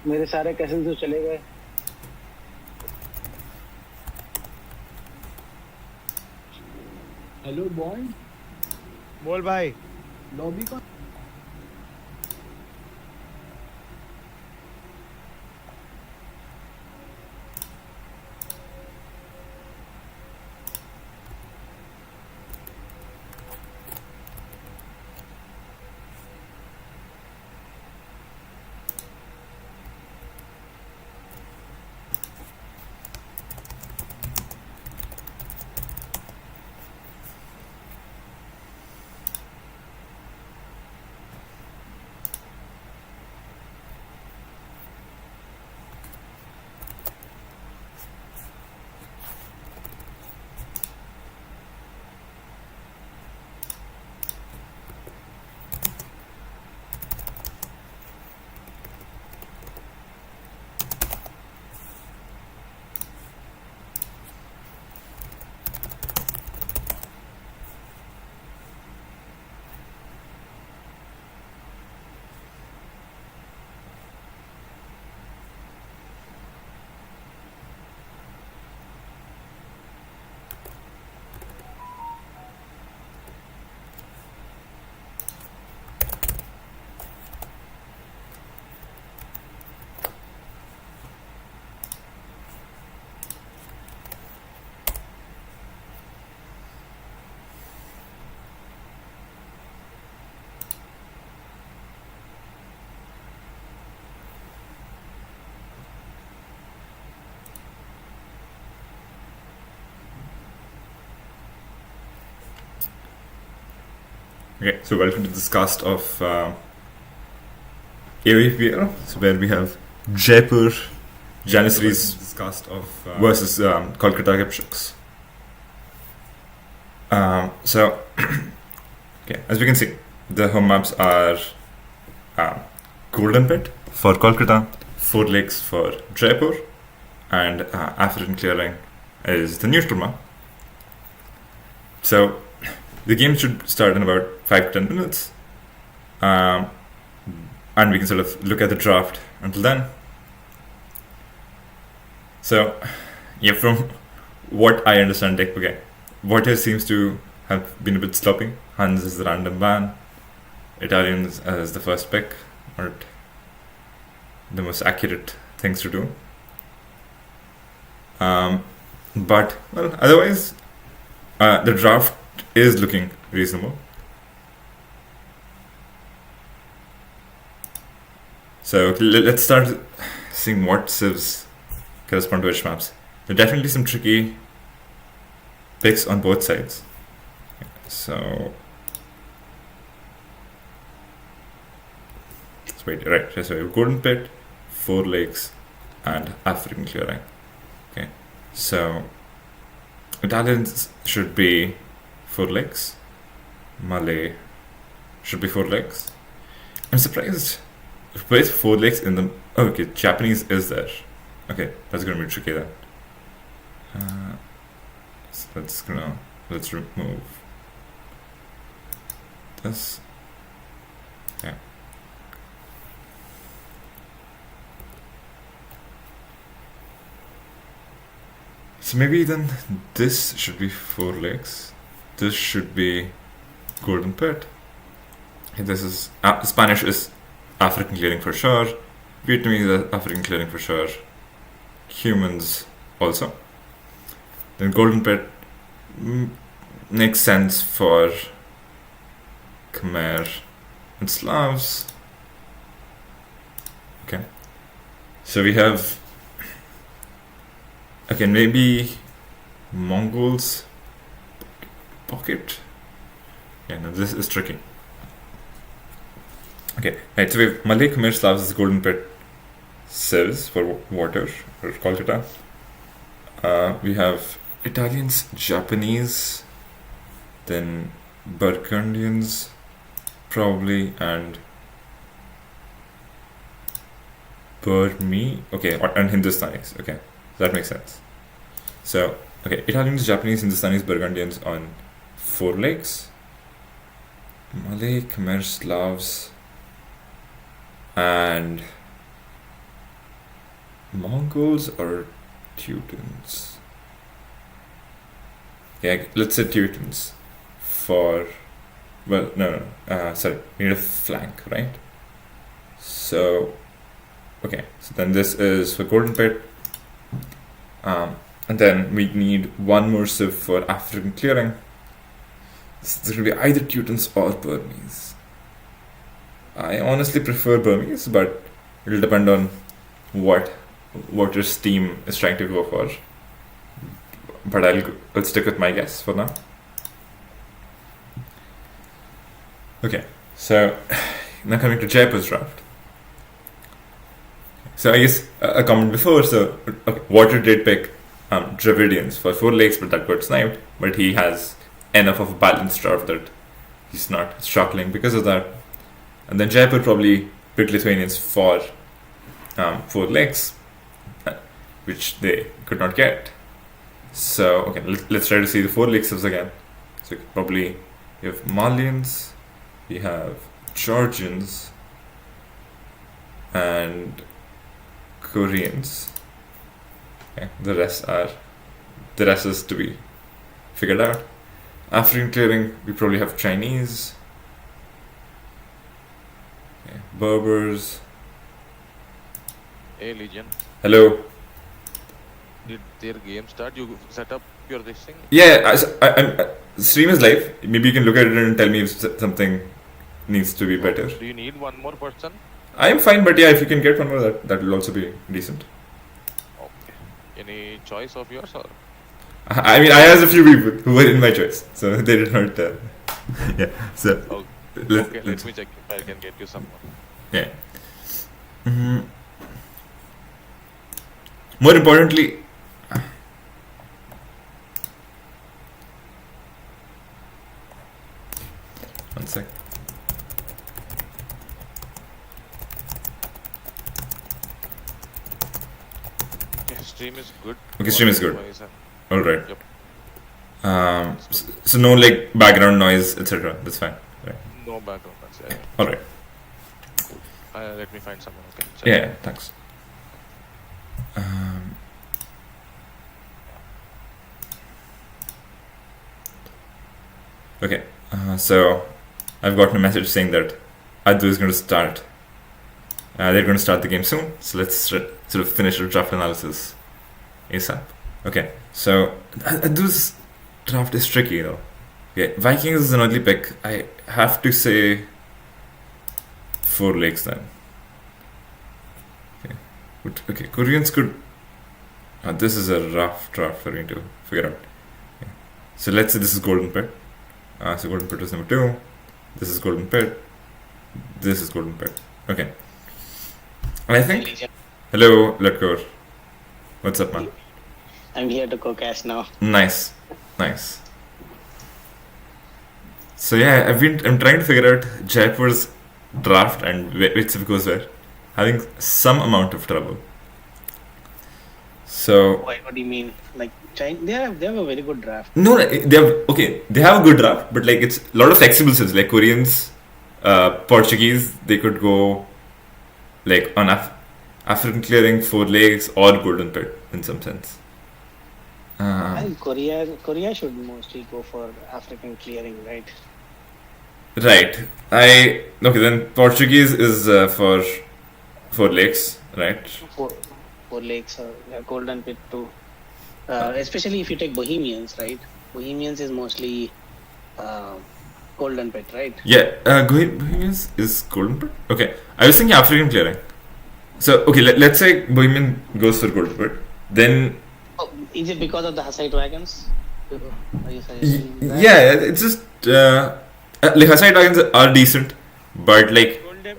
मेरे सारे कजिन्स तो चले गए। हेलो बॉन्ड, बोल भाई। लॉबी कौन? Okay, so welcome to this cast of AOEPL, so where we have Jaipur Janissaries versus Kolkata Kipchaks. So, okay, as we can see, the home maps are Golden Pit for Kolkata, Four Lakes for Jaipur, and African Clearing is the neutral map. So, the game should start in about 5 to 10 minutes, and we can sort of look at the draft until then. So, yeah, from what I understand, okay, Water seems to have been a bit sloppy. Hans is the random ban. Italians as the first pick aren't the most accurate things to do. But, well, otherwise, the draft is looking reasonable. So let's start seeing what civs correspond to which maps. There are definitely some tricky picks on both sides. So let's wait. Right. So we have Golden Pit, Four Lakes, and African Clearing. Okay. So Italians should be Four Lakes. Malay should be Four Lakes. I'm surprised with Four Lakes in them. Oh, okay, Japanese is there. Okay, that's gonna be tricky then. So let's remove this. Yeah. So maybe then this should be Four Lakes. This should be Golden Pit. This is Spanish is African Clearing for sure. Vietnamese is African Clearing for sure. Humans also. Then Golden Pit makes sense for Khmer and Slavs. Okay. So we have, okay, maybe Mongols pocket. Yeah, no, this is tricky. Okay, right, so we have Malay, Khmer, Slavs is Golden Pit, civs for water, or Kolkata. We have Italians, Japanese, then Burgundians, probably, and Burmese, okay, and Hindustanis, okay, that makes sense. So, okay, Italians, Japanese, Hindustanis, Burgundians on Four Lakes, Malay, Khmer, Slavs, and Mongols or Teutons? Yeah, let's say Teutons for. Well, no. Sorry, we need a flank, right? So, okay. So then this is for Golden Pit. And then we need one more civ for African clearing. So there's going to be either Teutons or Burmese. I honestly prefer Burmese, but it'll depend on what your team is trying to go for. But I'll stick with my guess for now. Okay, so now coming to Jaipur's draft. So I guess a comment before. So okay, Water did pick Dravidians for 4 lakes, but that got sniped. But he has enough of a balanced draft that he's not struggling because of that. And then Jaipur probably picked Lithuanians for 4 lakes, which they could not get. So okay, let's try to see the 4 lakes again. So probably you have Malians, we have Georgians, and Koreans. Okay, the rest is to be figured out. African clearing, we probably have Chinese, okay, Berbers. Hey Legion, Hello. did their game start? You set up your this thing? Yeah, the stream is live. Maybe you can look at it and tell me if something needs to be better. Do you need one more person? I am fine, but yeah, if you can get one more, that will also be decent. Okay. Any choice of yours or? I mean, I asked a few people who were in my choice, so they did not. Yeah, so Okay, let me check if I can get you someone. yeah. Mhm. More importantly, one sec. Yeah, stream is good. Okay, stream is good. Otherwise, All right. Yep. So no like background noise, etc. That's fine. Right. No background noise. Yeah. All right. Let me find someone who can check. Yeah. Thanks. Okay. So I've gotten a message saying that Adu is going to start. They're going to start the game soon. So let's sort of finish our draft analysis ASAP. Okay. So Adu's draft is tricky though. Okay. Vikings is an ugly pick. I have to say 4 lakes then. Okay, Koreans could. This is a rough draft for me to figure out. Okay. So let's say this is Golden Pit. So Golden Pit is number 2. This is Golden Pit. This is Golden Pit. Okay. And I think. Hello, Letcore. What's up, man? I'm here to go cash now. Nice. So yeah, I'm trying to figure out Jaipur's draft and which civ goes where. Having some amount of trouble. So What do you mean? Like China, they have a very good draft. no, they have a good draft, but like it's a lot of flexible civs like Koreans, Portuguese. They could go like on African clearing, 4 lakes, or Golden Pit in some sense. I think Korea should mostly go for African clearing, right? Right. Then Portuguese is for 4 lakes, right? Four lakes or Golden Pit too. Especially if you take Bohemians, right? Bohemians is mostly Golden Pit, right? Yeah, Bohemians is Golden Pit? Okay, I was thinking African clearing. So, okay, let's say Bohemian goes for Golden Pit. Then... Oh, is it because of the Hussite wagons? Are you suggesting that? Yeah, it's just... like, Hussite wagons are decent, but like... Told them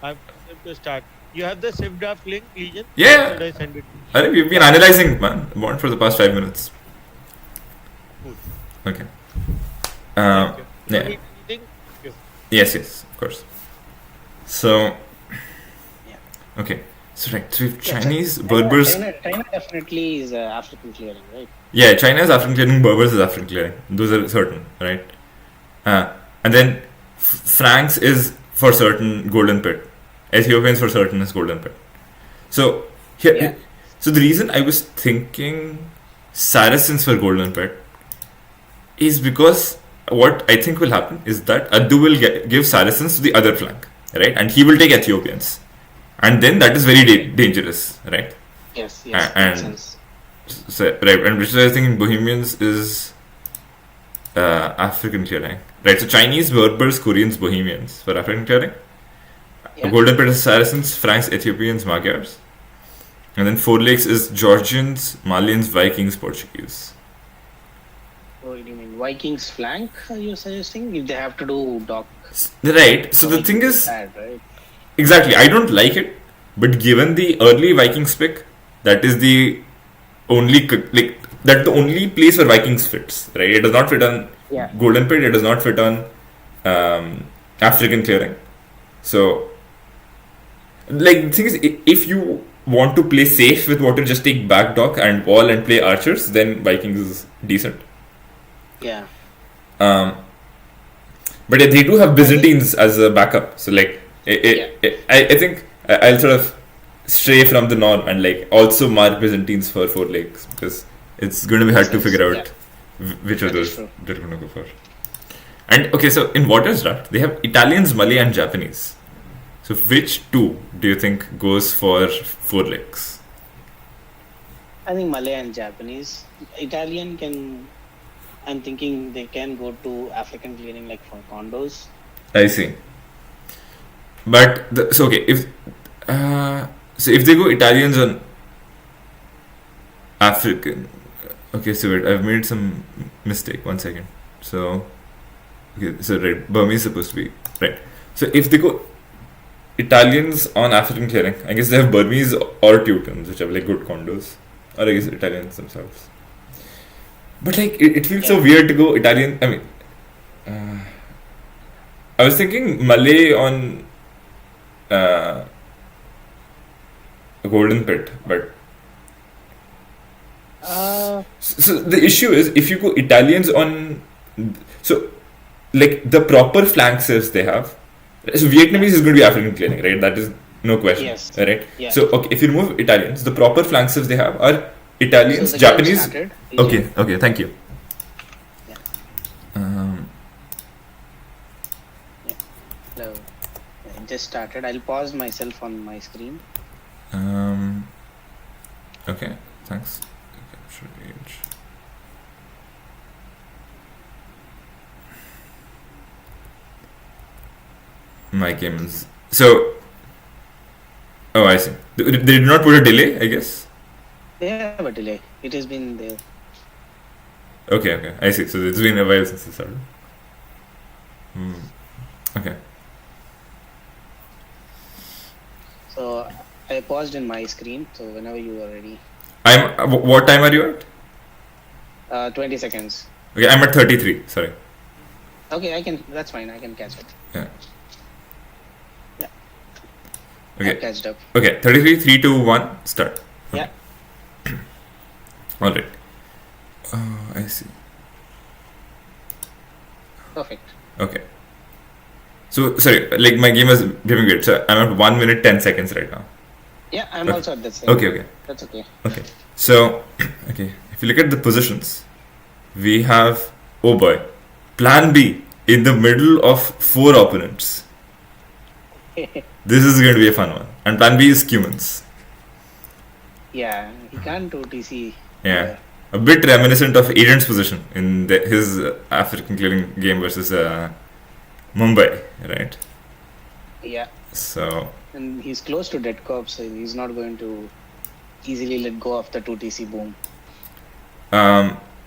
I'm to start. You have the Civ draft link, Legion? Yeah. Should I send it? We've been analyzing, man, Bond for the past 5 minutes. Cool. Okay. Thank you. Yeah. Anything? Thank you. Yes, of course. So... Yeah. Okay. So, right, so we have Yeah, Chinese, Berbers... China definitely is African clearing, right? Yeah, China is African clearing, Berbers is African clearing. Those are certain, right? And then Franks is for certain Golden Pit. Ethiopians for certain is Golden Pit. So Here, Yeah. so the reason I was thinking Saracens for Golden Pet is because what I think will happen is that Addu will give Saracens to the other flank, right? And he will take Ethiopians. And then that is very dangerous, right? Yes. A- Yes. Makes and sense. so, right, and which is I think in Bohemians is African clearing, right? So Chinese, Berbers, Koreans, Bohemians for African clearing. Yeah. Golden Pet is Saracens, Franks, Ethiopians, Magyars, and then Four Lakes is Georgians, Malians, Vikings, Portuguese. What do you mean? Vikings flank? Are you suggesting if they have to do dock? Right. So the thing is, Bad, right? exactly, I don't like it, but given the early Vikings pick, that is the only the only place where Vikings fits, right? It does not fit on Yeah. Golden Pit. It does not fit on African clearing. So, like the thing is, if you want to play safe with water, just take back dock and wall and play archers. Then Vikings is decent. Yeah. But they do have Byzantines as a backup. So like, I think I'll sort of stray from the norm and like also mark Byzantines for Four Lakes because it's going to be hard to figure out which of That is those true. they're going to go for. And okay, so in Waters draft, they have Italians, Malay, and Japanese. So which two do you think goes for Four Lakes? I think Malay and Japanese. Italian can. I'm thinking they can go to African clearing like for condos. I see. But so okay, if they go Italians on African, okay. So wait, I've made some mistake. 1 second. So okay, so right, Burmese is supposed to be right. So if they go Italians on African clearing, I guess they have Burmese or Teutons, which have like good condos, or I guess Italians themselves. But like it feels so weird to go Italian. I mean, I was thinking Malay on Golden Pit, but so the issue is if you go Italians on, so like the proper flank sieves they have. So Vietnamese is going to be African clearing, right? That is no question, Yes. right? Yeah. So okay, if you remove Italians, the proper flank sieves they have are Italians, So the game Japanese. started. Okay, thank you. Yeah. No, it just started. I'll pause myself on my screen. Okay, thanks. Capture age. My game is so. Oh, I see. They did not put a delay, I guess. They have a delay. It has been there. Okay, I see. So it's been a while since it started. Okay. So I paused in my screen. So whenever you are ready, What time are you at? 20 seconds. Okay, I'm at 33. Sorry. Okay, I can. That's fine. I can catch it. Yeah. Yeah. Okay. I've catched up. Okay. 33. 3, 2, 1. Start. Yeah. All right. I see. Perfect. Okay. So sorry, like my game is behaving weird. So I'm at 1 minute 10 seconds right now. Yeah, I'm Okay. also at that same. Okay. That's okay. Okay. So okay, if you look at the positions, we have oh boy, Plan B in the middle of 4 opponents. This is going to be a fun one. And Plan B is Cumans. Yeah, he can't do TC. Yeah. A bit reminiscent of Aiden's position in his African clearing game versus Mumbai, right? Yeah, So and he's close to dead corpse, so he's not going to easily let go of the 2TC boom.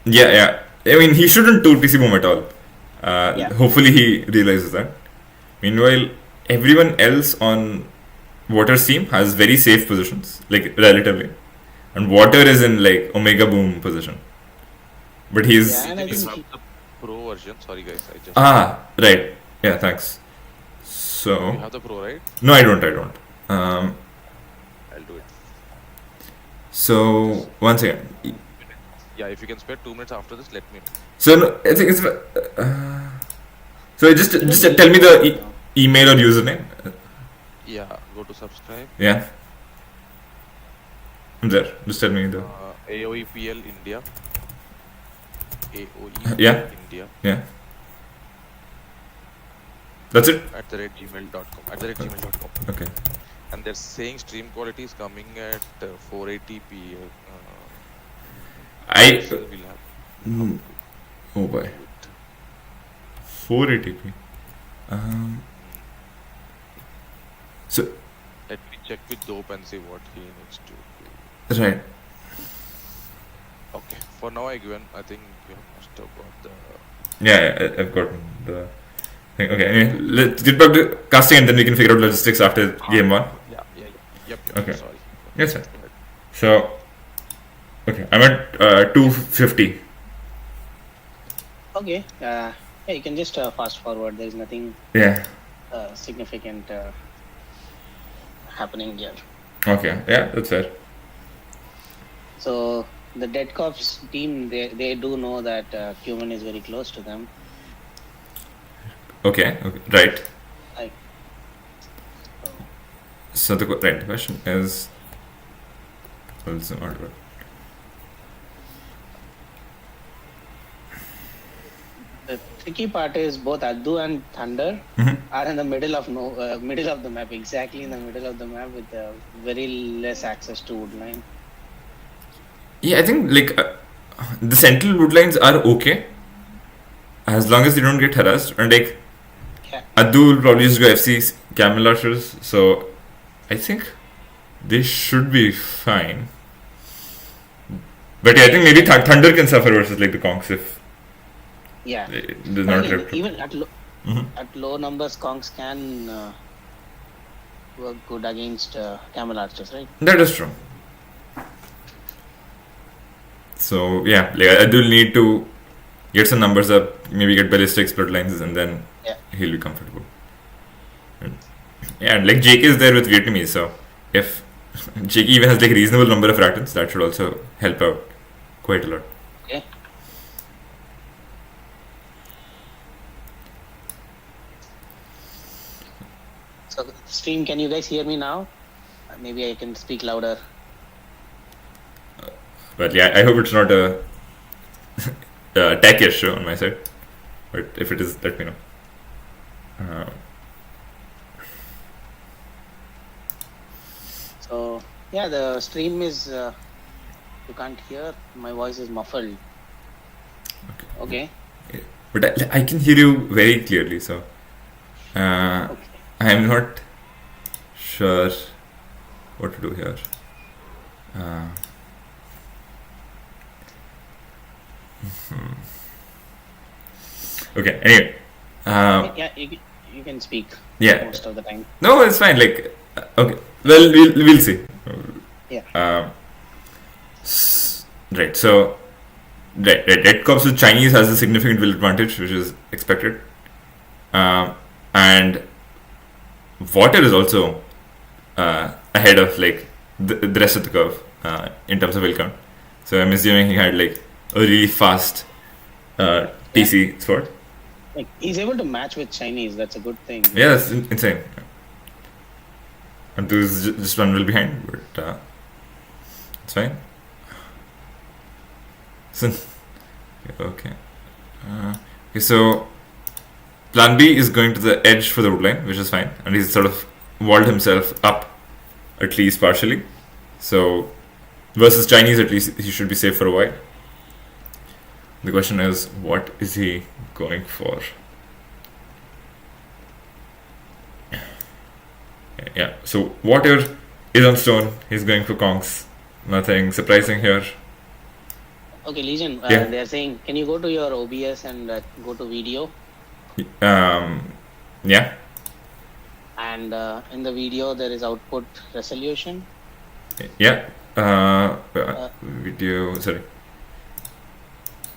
yeah. I mean, he shouldn't do TC boom at all. Yeah. Hopefully, he realizes that. Meanwhile, everyone else on Water's team has very safe positions, like relatively, and Water is in like Omega boom position. But he's Yeah, and I You think have the pro version. Sorry guys, I just right. Yeah, thanks. So you have the pro, right? no, I don't. I'll do it. So once again, Yeah, if you can spare 2 minutes after this, let me know. so no, I think it's. So just tell me the email or username. Yeah, go to subscribe. Yeah. I'm there. Just tell me the. AOEPL India. AOEPL Yeah. India Yeah. That's it. @gmail.com. @gmail.com. Okay. And they're saying stream quality is coming at 480p. I. Still we'll have Mm, to oh boy. do it. 480p. Um. Mm. So Let me check with Dope and see what he needs to do. right. Okay. For now, I think you must have got the. Yeah, I've gotten the thing. Okay. Anyway, let's get back to casting, and then we can figure out logistics after game one. Yeah. Yep. Okay. Sorry. Yes, sir. Go ahead. So. Okay, I'm at 250. Okay. Yeah, you can just fast forward. There is nothing Yeah. significant happening here. Okay. Yeah, that's fair. So the Dead Cops team, they do know that Cuman is very close to them. Okay. Right. Like, So the question is. Well, it's not good. the tricky part is both Addu and Thunder are in the middle of the map, exactly in the middle of the map with very less access to woodline. Yeah, I think like the central woodlines are okay as long as they don't get harassed. And like Yeah. Addu will probably just go FC camel archers, so I think they should be fine. But yeah, I think maybe Thunder can suffer versus like the Kongs if Yeah. there's But not again, a even at Mhm. low numbers, Kongs can work good against camel archers, right? That is true. So yeah, like I do need to get some numbers up, maybe get ballistics, bloodlines, and then Yeah. he'll be comfortable. Yeah, and like Jake is there with Vietnamese, so if Jake even has like a reasonable number of fractals, that should also help out quite a lot. Okay. So stream, can you guys hear me now? Maybe I can speak louder. But yeah, I hope it's not a tech issue on my side. But if it is, let me know. So yeah, the stream is you can't hear. My voice is muffled. Okay. But I can hear you very clearly, so Okay. I am not sure what to do here. Okay, anyway. Yeah, you can speak Yeah. most of the time. No, it's fine. Like, okay. Well, we'll see. Yeah. Right. So, Red Cops with Chinese has a significant will advantage, which is expected. And Water is also ahead of like the rest of the curve in terms of will count. So I'm assuming he had like a really fast TC squad. Like he's able to match with Chinese. That's a good thing. Yeah, that's insane. And there's just one will behind, but it's fine. So, okay. Okay, so plan B is going to the edge for the woodline, which is fine, and he's sort of walled himself up, at least partially. So versus Chinese, at least he should be safe for a while. The question is, what is he going for? Yeah, so Water is on stone. He's going for conks. Nothing surprising here. Okay, Legion. Yeah. They are saying, can you go to your OBS and go to video? Yeah. And in the video, there is output resolution. Yeah. Video. Sorry.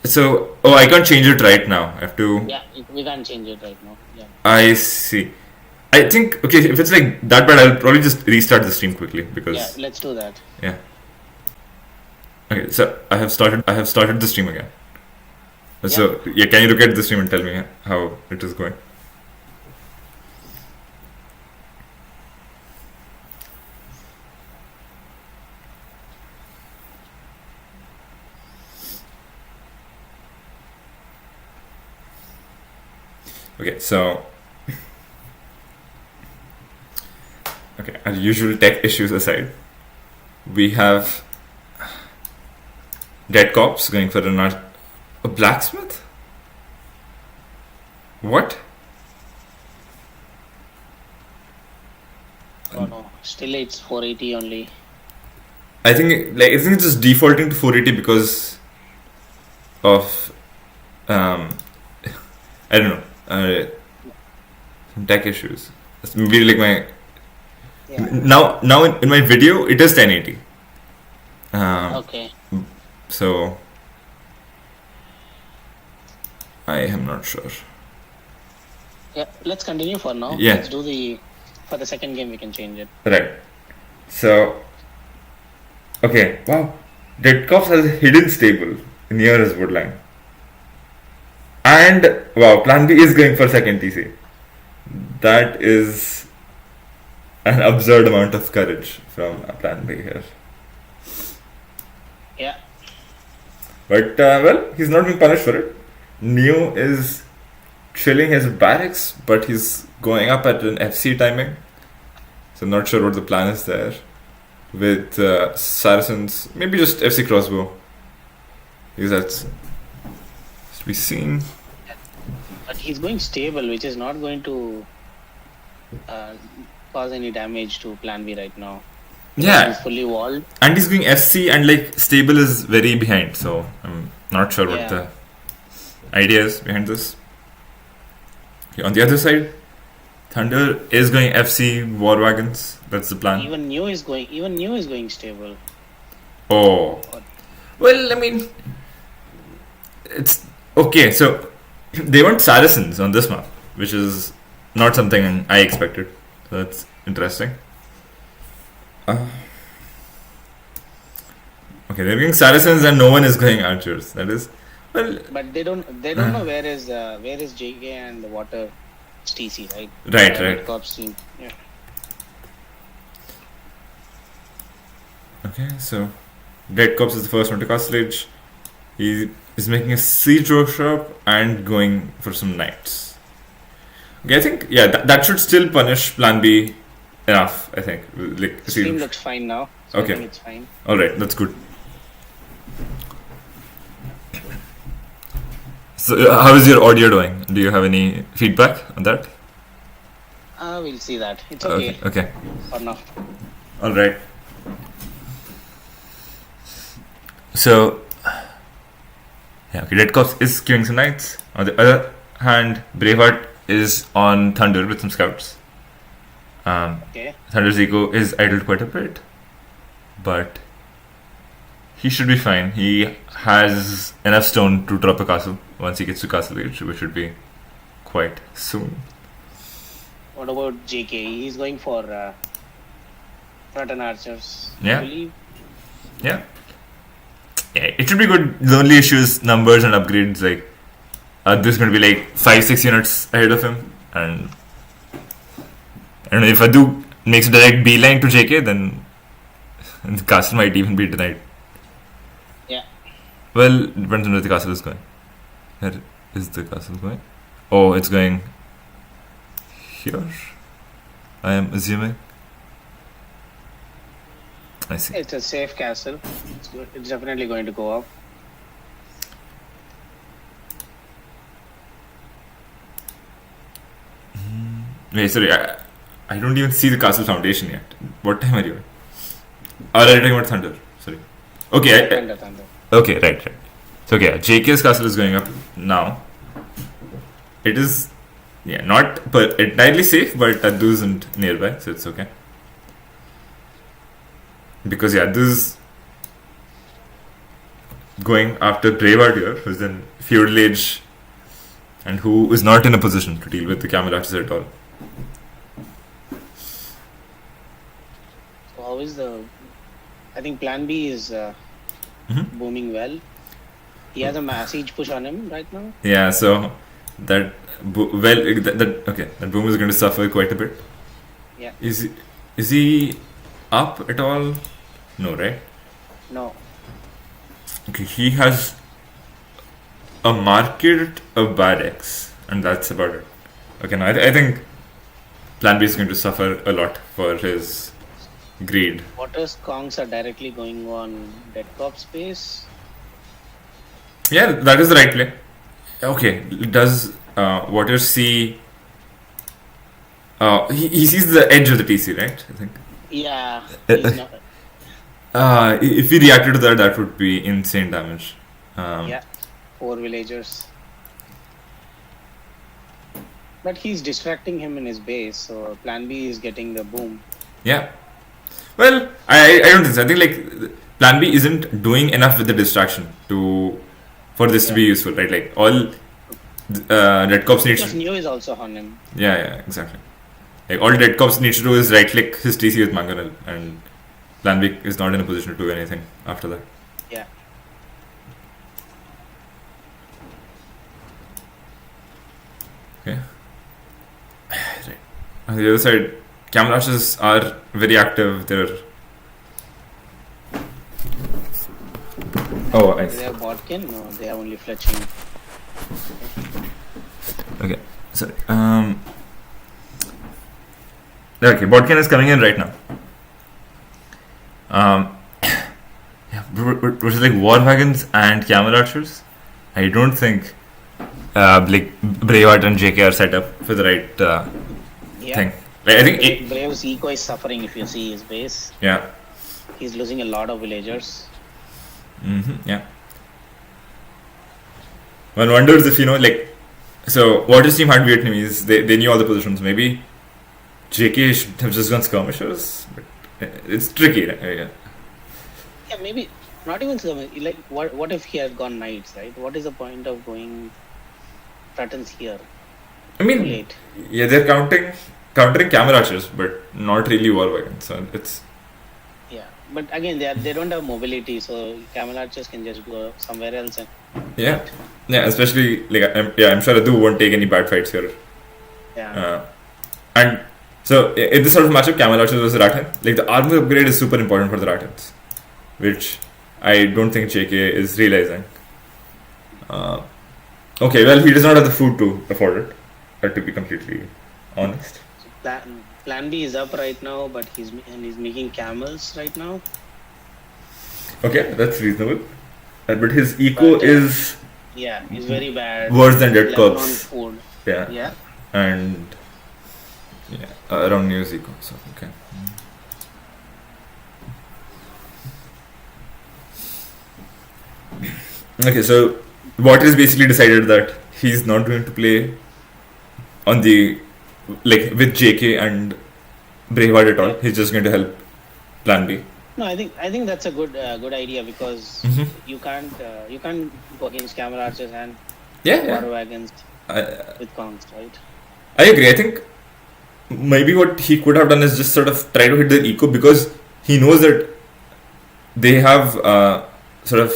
So, I can't change it right now. I have to. Yeah, we can't change it right now. Yeah. I see. I think, okay, if it's like that bad, I'll probably just restart the stream quickly because. Yeah, let's do that. Yeah. Okay, so I have started the stream again. So yeah, can you look at the stream and tell me how it is going? Okay, so okay, our usual tech issues aside, we have dead cops going for a blacksmith. What? Oh no, still it's 480 only. I think it's just defaulting to 480 because of I don't know some tech issues. It's maybe like my Yeah. now in my video it is 1080. Okay. So I am not sure. Yeah, let's continue for now. Yeah. Let's do for the second game we can change it. Right. So okay, wow. Dead Cops has a hidden stable near his woodline. And wow, Plan B is going for second TC. That is an absurd amount of courage from Plan B here. Yeah. But well, he's not being punished for it. Neo is chilling his barracks, but he's going up at an FC timing. So not sure what the plan is there. With Saracens, maybe just FC crossbow. Because that's to be seen. But he's going stable, which is not going to cause any damage to Plan B right now. Yeah, He's fully walled. and he's going FC, and like stable is very behind. So I'm not sure what the idea is behind this. Okay, on the other side, Thunder is going FC war wagons. That's the plan. Even New is going stable. Oh, well, I mean, it's okay. So they want Saracens on this map, which is not something I expected. So that's interesting. Okay, they're going Saracens and no one is going Archers. That is, well, But they don't know where is JK and the water TC, right? right. Cops team. Yeah. Okay, so Dead Cops is the first one to Castlage. He is making a siege workshop and going for some knights. Okay, I think that should still punish Plan B enough. I think like Stream looks fine now. So Okay. I think it's fine. All right, that's good. So, how is your audio doing? Do you have any feedback on that? We'll see that. It's okay Okay. for now. All right. So, yeah, okay. Red Cops is queuing some knights. On the other hand, Braveheart is on Thunder with some scouts. Okay. Thunder's ego is idled quite a bit, but he should be fine. He has enough stone to drop a castle once he gets to Castle Age, which should be quite soon. What about JK? He's going for front and archers. Yeah. I believe. Yeah, it should be good. The only issue is numbers and upgrades. Like, there's going to be like 5-6 units ahead of him, and I don't know if Adu makes a direct beeline to JK, then the castle might even be denied. Yeah. Well, depends on where the castle is going. Where is the castle going? Oh, it's going here, I am assuming. I see. It's a safe castle. It's good. It's definitely going to go up. Wait, sorry, I don't even see the castle foundation yet. What time are you at? Are you talking about Thunder? Sorry. Okay, Thunder. okay, right. So, okay, JK's castle is going up now. It is, not entirely safe, but Addu isn't nearby, so it's okay. Because, this is going after Braveheart here, who's in feudal age and who is not in a position to deal with the camel archers at all. So how is I think Plan B is booming well. He has a siege push on him right now. Yeah, so that boom is going to suffer quite a bit. Yeah. Is he up at all? No, right? No. Okay, he has a market, a barracks, and that's about it. Okay, no, I think Plan B is going to suffer a lot for his greed. Waters Kongs are directly going on Dead Cop space. Yeah, that is the right play. Okay, does Waters see? He sees the edge of the TC, right? I think. Yeah, he's not, If he reacted to that, that would be insane damage. yeah, 4 villagers. But he's distracting him in his base, so Plan B is getting the boom. Yeah. Well, I don't think so. I think like Plan B isn't doing enough with the distraction for this to be useful, right? Like all Red Cops needs Because to. Neo is also on him. Yeah, exactly. Like all Red Cops needs to do is right click his TC with Mangonel, and Plan B is not in a position to do anything after that. Yeah. Okay. Right. On the other side, Camel Archers are very active. They're. Oh, I Do see. they have Botkin? No, they are only fletching. Okay, sorry. Okay, Botkin is coming in right now. Yeah, which is like War Wagons and Camel Archers. I don't think like Braveheart and JK are set up for the right Yeah. thing. Like, I think Brave's eco is suffering if you see his base. yeah. He's losing a lot of villagers. Yeah. One wonders if like. So Waters team had Vietnamese. They knew all the positions. Maybe JK should have just gone skirmishers, but it's tricky. Right? Yeah. Yeah, maybe not even so. Like, what if he had gone knights, right? What is the point of going Tratons here? I mean, Late. yeah, they're countering Camel Archers, but not really War Wagons. So it's Yeah, but again, they don't have mobility, so Camel Archers can just go somewhere else. And yeah, especially like I'm sure Adu won't take any bad fights here. yeah, And so in this sort of matchup, Camel Archers versus Rattan, like the armor upgrade is super important for the Rattans, which I don't think JK is realizing. Okay, well, he does not have the food to afford it, to be completely honest. so Plan B is up right now, but he's making camels right now. Okay, that's reasonable. But his eco But, is Yeah, he's very bad. worse than Dead 11 on Corps. food. Yeah. Yeah, And yeah, around Neo's eco. So okay. Okay, so Waters basically decided that he's not going to play on the with JK and Braveheart at all. He's just going to help Plan B. no, I think that's a good idea because you can't go against Camel Archers and Yeah, War Wagons I, with Kongs, right? I agree. I think maybe what he could have done is just sort of try to hit the eco because he knows that they have sort of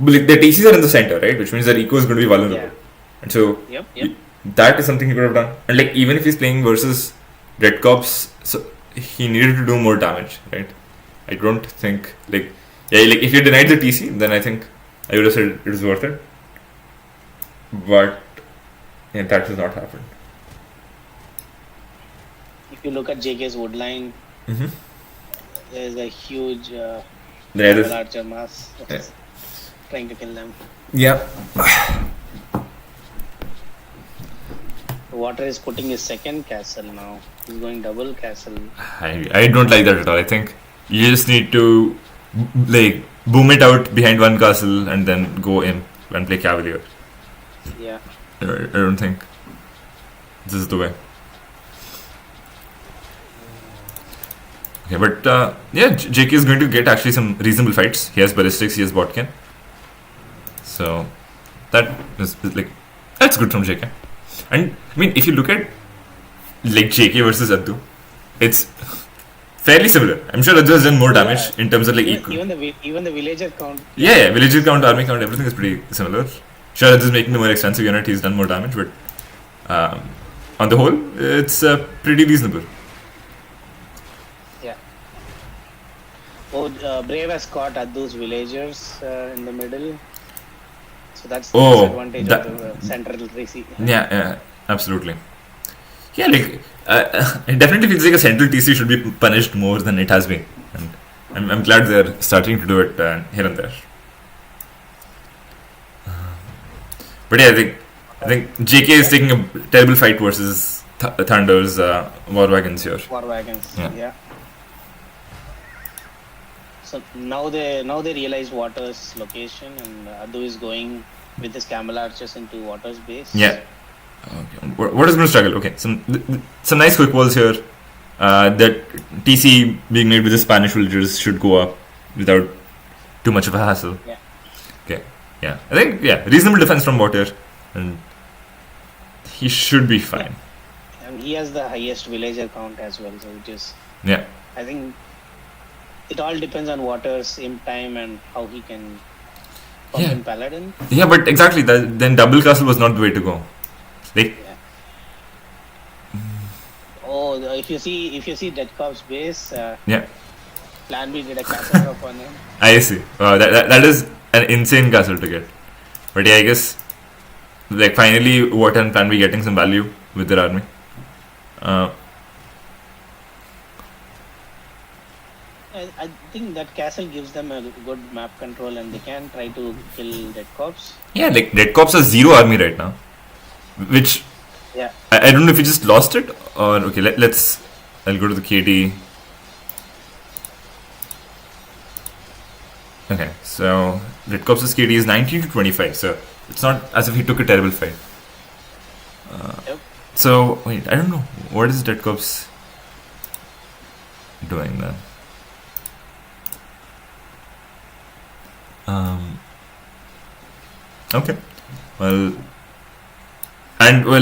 like the TCs are in the center, right? Which means that eco is going to be vulnerable, Yeah. and so Yep. that is something he could have done. And like even if he's playing versus Red Cops, so he needed to do more damage, right? I don't think like if you denied the TC, then I think I would have said it was worth it. But that has not happened. If you look at JK's wood line, there is a huge There Camel is- Archer mass trying to kill them. Yeah. Water is putting his second castle now. He's going double castle. I don't like that at all. I think you just need to boom it out behind one castle and then go in and play Cavalier. Yeah. I don't think this is the way. Okay, but JK is going to get actually some reasonable fights. He has ballistics, he has botkin. So that is that's good from JK. And I mean, if you look at JK versus Addu, it's fairly similar. I'm sure Addu has done more damage in terms of equal. Even the villager count. Yeah, villager count, army count, everything is pretty similar. Sure, Addu is making the more expensive unit. He's done more damage, but on the whole, it's pretty reasonable. Yeah. Brave has caught Addu's villagers in the middle. So that's the disadvantage of the central receipt. Yeah. Absolutely. Yeah, like it definitely feels like a central TC should be punished more than it has been, and I'm glad they're starting to do it here and there. But yeah, I think JK is taking a terrible fight versus Thunder's war wagons here. War wagons. Yeah. Yeah. So now they realize Water's location, and Adu is going with his camel archers into Water's base. Yeah. Okay. What is going to struggle? Okay, some nice quick walls here. That TC being made with the Spanish villagers should go up without too much of a hassle. Yeah. Okay. Yeah. I think reasonable defense from Water, and he should be fine. And he has the highest villager count as well, so it is. Yeah. I think it all depends on Water's imp time and how he can pump in Paladin. Yeah, but exactly. Then double castle was not the way to go. Like. Oh, if you see Dead Corp's base, Yeah. Plan B did a castle drop on him. I see. That is an insane castle to get. But yeah, I guess like finally Water and Plan B getting some value with their army. I think that castle gives them a good map control, and they can try to kill Dead Corps. Yeah, like Red Corps has 0 army right now, which Yeah. I don't know if you just lost it or okay. Let's. I'll go to the KD. Okay, so Red Corps' KD is 19 to 25, so it's not as if he took a terrible fight. Yep. So wait, I don't know what is Red Corps doing then. Okay.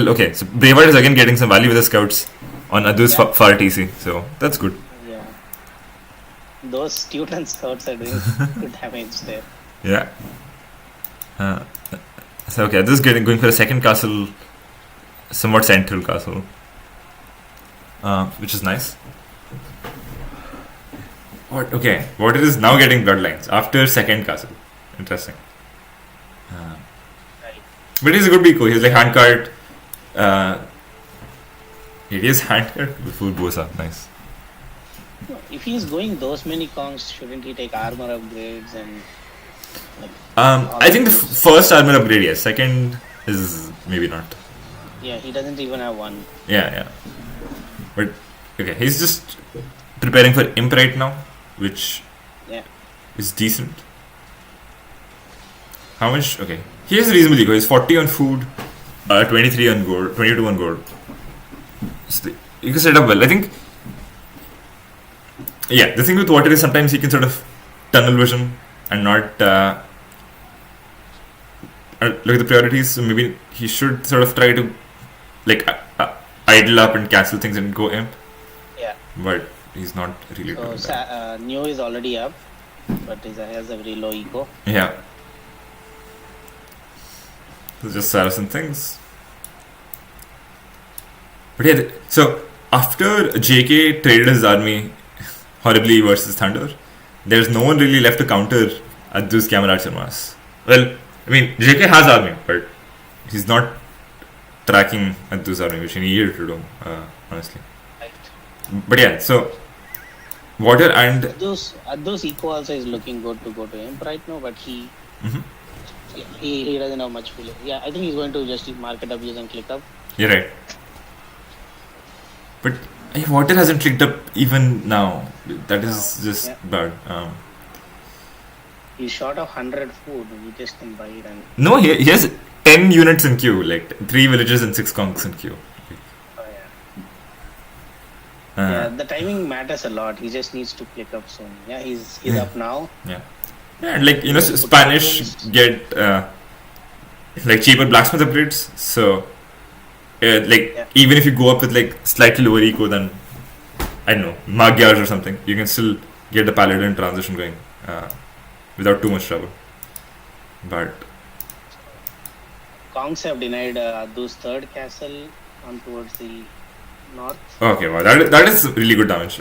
Okay. So Braveheart is again getting some value with the scouts on Adu's far TC, so that's good. Yeah. Those student scouts are doing good damage there. Yeah. So okay, this is going for a second castle, somewhat central castle, which is nice. What? Okay, Water is now getting bloodlines after second castle. Interesting. Right. But he's a good Biko. He's like handcart. It is handcart before Bosa. Nice. If he's going those many Kongs, shouldn't he take armor upgrades and? Like, I think the first armor upgrade, yes. Second is maybe not. yeah, he doesn't even have one. Yeah. But okay, he's just preparing for Imp right now, which is decent. How much? Okay, he has reasonably go. He's 40 on food, 23 on gold, 22 on gold. So you can set up well. I think. Yeah, the thing with Water is sometimes he can sort of tunnel vision and not look at the priorities. So maybe he should sort of try to like idle up and cancel things and go Imp. Yeah. But he's not really doing So that. New is already up, but he has a very low eco. Yeah. So just Saracen things. But yeah, so after JK traded his army horribly versus Thunder, there's no one really left to counter Adu's Camelot Sharmas. Well, I mean, JK has army, but he's not tracking Adu's army, which he needed to do, honestly. Right. But yeah, so Water and Adu's eco also is looking good to go to Imp right now, but he doesn't have much feeling. Yeah, I think he's going to just mark it up using click up. You're right. But Water hasn't clicked up even now. That is just bad. He's short of 100 food. We just can buy it. And No, he has 10 units in queue, like 3 villages and 6 conks in queue. yeah, the timing matters a lot. He just needs to click up soon. Yeah, he's up now. Yeah, and like Spanish get like cheaper blacksmith upgrades. So even if you go up with like slightly lower eco than I don't know Magyars or something, you can still get the paladin transition going without too much trouble. But Kongs have denied Adu's third castle on towards the north. okay, wow, that is really good damage.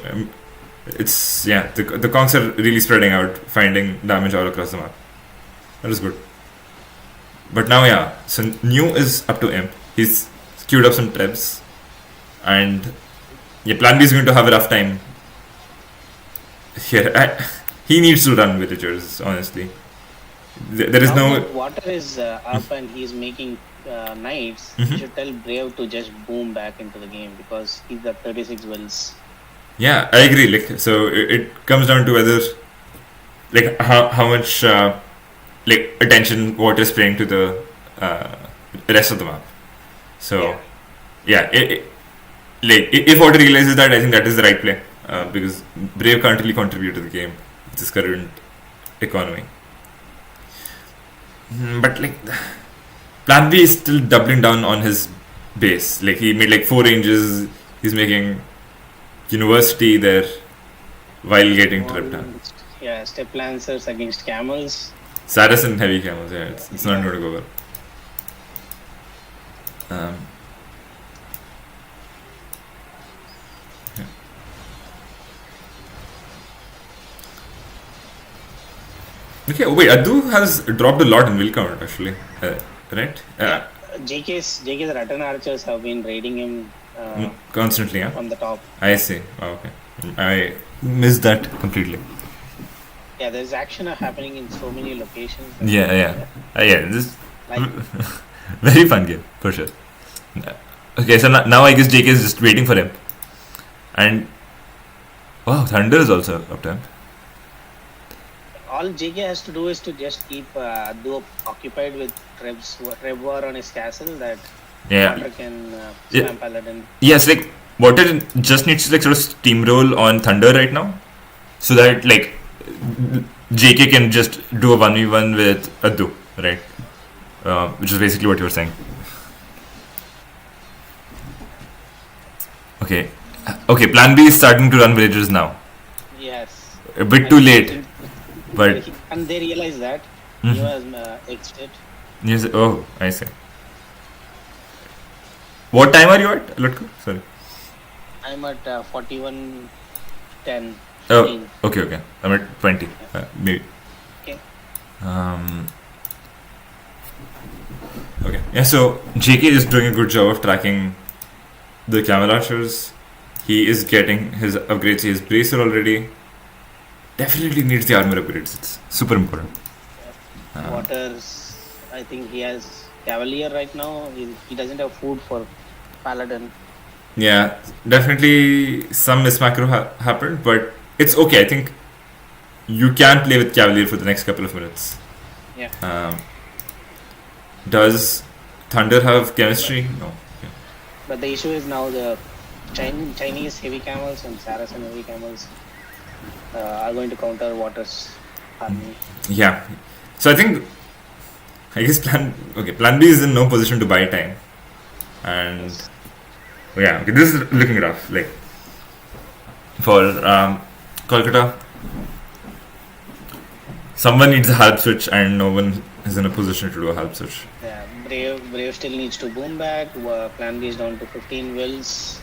It's the Kongs are really spreading out, finding damage all across the map. That is good. But now so New is up to Imp. He's queued up some trebs, and yeah, Plan B is going to have a rough time here. He needs to run villagers, honestly. There is Now no. that water is up and he's making knights, Mhm. you should tell Brave to just boom back into the game because he's got 36 wills. Yeah, I agree. Like, so it comes down to whether, like, how much like attention water is paying to the rest of the map. So yeah, like if water realizes that, I think that is the right play because Brave can't really contribute to the game with this current economy. But like, Plan B is still doubling down on his base. Like he made like 4 ranges. He's making university there while getting tripped down. Yeah, step lancers against camels. Saracen heavy camels. Yeah, it's not going to go well. Yeah. Okay, wait, Adu has dropped a lot in will count actually, right? JK's Rattan archers have been raiding him Constantly, yeah? on the top. I see. Oh, okay. I missed that completely. Yeah, there's action happening in so many locations. Yeah. This Like, very fun game for sure. Okay, so now I guess JK is just waiting for him, and wow, Thunder is also up there. all JK has to do is to just keep Adu occupied with Treb War on his castle that Yeah. Water can Yeah. spam Paladin. Yes, like Water just needs to like sort of steamroll on Thunder right now, so that like JK can just do a 1v1 with Adu, right? Which is basically what you were saying. Okay. Okay, Plan B is starting to run villagers now. Yes. A bit too late, but And they realize that Mhm. he was exited. yes. Oh, I see. What time are you at, Lutko? Sorry. I'm at 41:10. Oh, okay. I'm at 20. Maybe. Okay. Okay. Yeah, so JK is doing a good job of tracking the camel archers. He is getting his upgrades. He has bracer already. Definitely needs the armor upgrades. It's super important. Waters, I think he has Cavalier right now. He doesn't have food for Paladin. Yeah, definitely some mismacro happened, but it's okay. I think you can play with Cavalier for the next couple of minutes. Yeah. Does Thunder have chemistry? No. Okay. But the issue is now the Chinese heavy camels and Saracen heavy camels are going to counter Waters' army. Yeah. So I guess Plan B is in no position to buy time, and yeah, okay, this is looking rough. Like for Kolkata, someone needs a help switch, and no one is in a position to do a help switch. Yeah, Brave still needs to boom back. Plan B is down to 15 wills.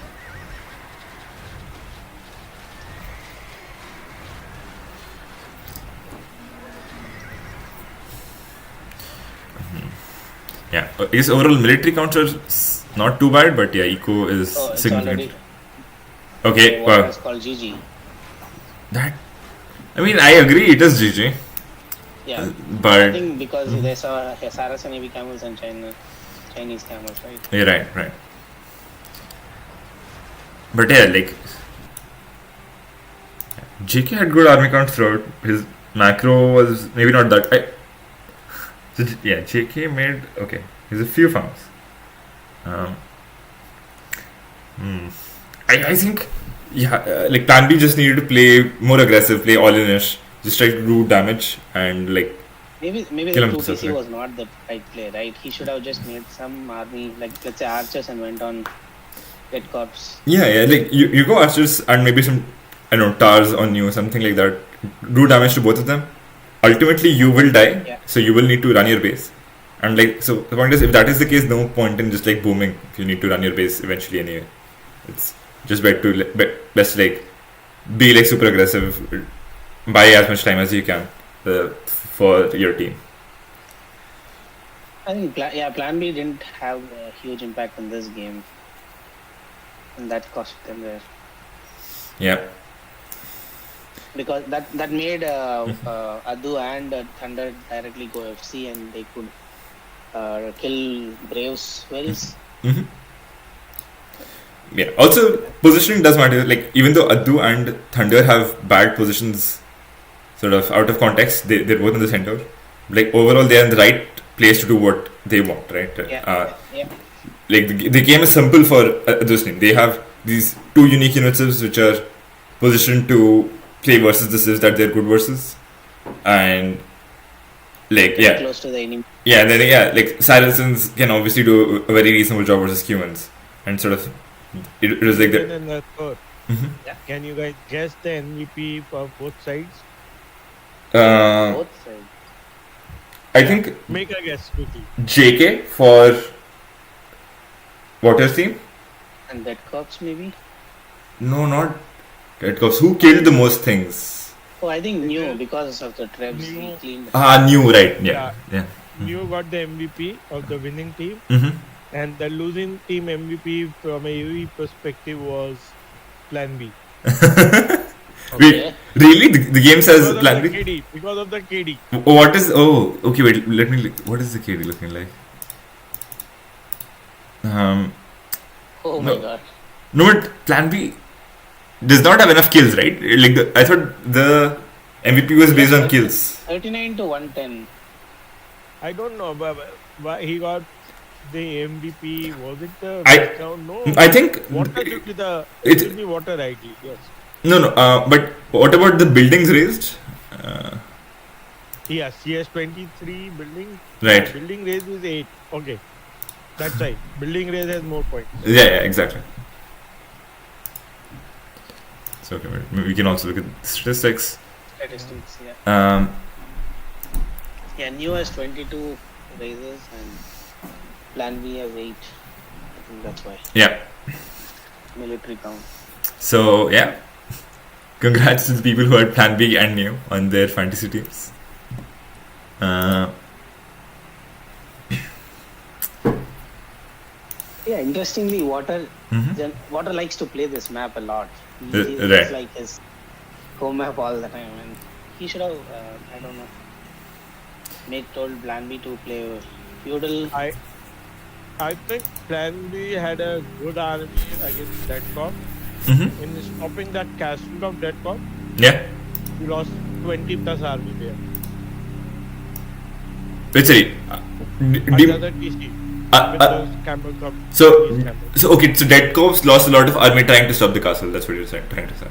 Yeah, I guess overall military counts are not too bad, but yeah, eco is Oh, it's significant. already Okay, what is called GG. that I mean, I agree, it is GG, Yeah, I but think because they saw Saracen heavy camels and Chinese camels, right? yeah, right. But yeah, like JK had good army count throughout. His macro was maybe not that. So yeah, JK made okay. He's a few farms. I think like Plan B just needed to play more aggressive, play all inish, just try to do damage and like Maybe Kill the him 2PC right? was not the right play, right? He should have just made some army, like let's say archers, and went on Red Corps. yeah, like you go archers and maybe some I don't know tars on you, something like that. Do damage to both of them. Ultimately, you will die, Yeah. so you will need to run your base. And like, so the point is, if that is the case, no point in just like booming. If you need to run your base eventually anyway, it's just best like be like super aggressive, buy as much time as you can for your team. I think Plan B didn't have a huge impact in this game, and that cost them there Yeah. because that made Adu and Thunder directly go FC, and they could kill Braves Wells. Mm-hmm. Yeah. Also, positioning does matter. Like, even though Adu and Thunder have bad positions, sort of out of context, they're both in the center. Like, overall, they're in the right place to do what they want, right? Yeah. Like, the game is simple for Adu's team. They have these two unique unit civs which are positioned to play versus the civs that they're good versus. And, like, Very yeah. close to the enemy. Yeah, and then, like, Saracens can obviously do a very reasonable job versus humans. And sort of, it was like Even the. in the third. Mhm. Can you guys guess the MVP for both sides? Both sides. I think Make a guess quickly. JK for Water Team? And Dead Cops maybe. No, not Red Cops. Who killed the most things? Oh, I think New is because of the Trebs he New. cleaned. New, right? Yeah. You got the MVP of the winning team, Mm-hmm. and the losing team MVP from a AOE perspective was Plan B. Wait, really? The game says Because of Plan the B? KD. Because of the KD. What is? Oh, okay. Wait. Let me. What is the KD looking like? Oh No. my god. No, but Plan B does not have enough kills, right? Like I thought the MVP was based on kills. 39 to 110. I don't know, but he got the MVP. Was it the I- first round? No. I think Water should be the. it- It should be water ideally. Yes. no. But what about the buildings raised? Yes. He has 23 buildings. Right. Building raise is 8. Okay. That's right. Building raise has more points. Yeah, exactly. So okay, we can also look at statistics. Statistics, yeah. Um, Yeah, New has 22 raises and Plan B has 8. I think that's why. yeah. Military count. So yeah, congrats to the people who had Plan B and New on their fantasy teams. Yeah, interestingly, Water Mhm. Water likes to play this map a lot. It's Right. like his home map all the time, and he should have, I don't know, told Plan B to play feudal. I think Plan B had a good army against Dead Cop. Mm-hmm. In stopping that castle of Dead Cop, Yeah. he lost 20 plus army there. Wait, sorry. Another TC. With those camel cop. So these camel. okay. So Dead Corps lost a lot of army trying to stop the castle. That's what you're trying to say.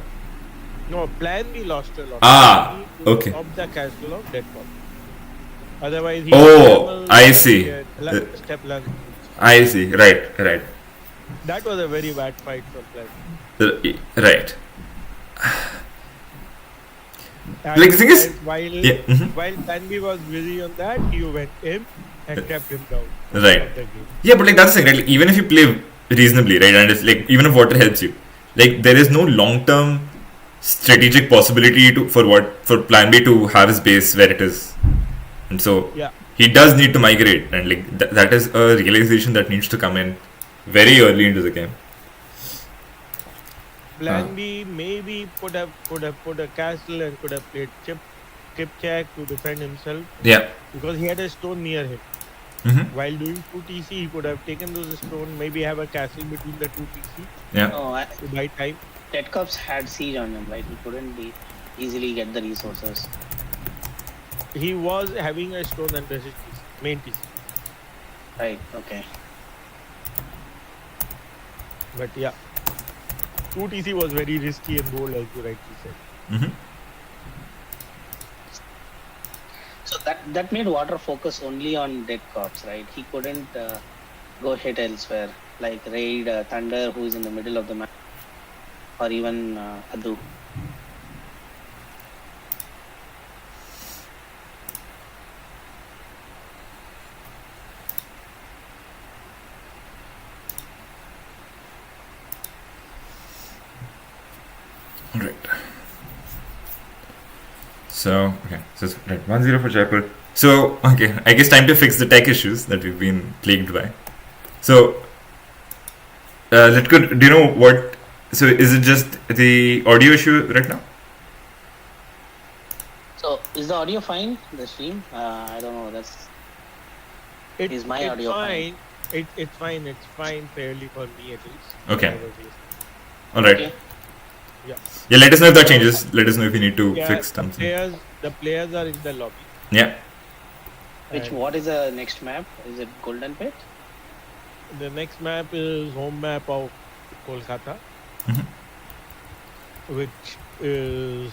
No, Plan B lost a lot. Ah, Plan B to okay. Stop the castle of Dead Cop. Otherwise, he Oh, had camels, I see. he had step land. I see. Right. That was a very bad fight for Plan B. Right. And Like, the thing is- while Yeah. Mhm. while Plan B was busy on that, you went in and kept him down. Right. of the game. Yeah, but like that's the thing, right? Like, even if you play reasonably, right, and it's like even if water helps you, like there is no long-term strategic possibility for Plan B to have his base where it is, and so Yeah. he does need to migrate, and like that is a realization that needs to come in very early into the game. Plan B maybe could have put a castle and could have played Kipchaks to defend himself Yeah. because he had a stone near him. Mm-hmm. While doing 2 TC, he could have taken those stone, maybe have a castle between the 2 TC Yeah. No, to buy time. Dead Cops had siege on him, right? He couldn't easily get the resources. He was having a stone and resist TC, main TC. Right, okay. But yeah, 2 TC was very risky and bold, as you rightly said. Mm-hmm. So that made Water focus only on Dead Cops, right? He couldn't go hit elsewhere, like raid Thunder, who is in the middle of the map, or even Adu. Right. So okay, so it's right 1-0 for Jaipur. So, okay, I guess time to fix the tech issues that we've been plagued by. So, do you know what? So, is it just the audio issue right now? So is the audio fine? The stream? I don't know. Is my it's audio fine. It's fine. It's fine fairly for me at least. Okay. I was listening. All right. Okay. Yeah, let us know if that changes. Let us know if you need to fix something. The players are in the lobby. Yeah. What is the next map? Is it Golden Pit? The next map is home map of Kolkata, which is.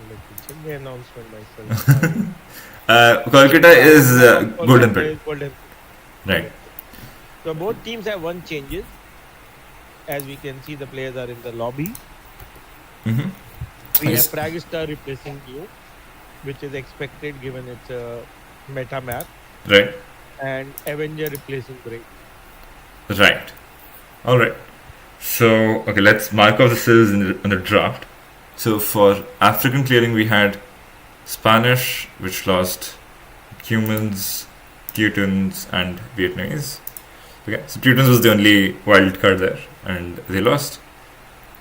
Let me check the announcement myself. Kolkata is Golden Pit. Right. So both teams have one changes. As we can see, the players are in the lobby. We have Pragstar replacing you, which is expected given it's a meta map. Right. And Avenger replacing Brave. Right. All right. So, okay, let's mark off the cells in the draft. So, for African clearing, we had Spanish, which lost humans, Teutons, and Vietnamese. Okay, so Teutons was the only wild card there, and they lost.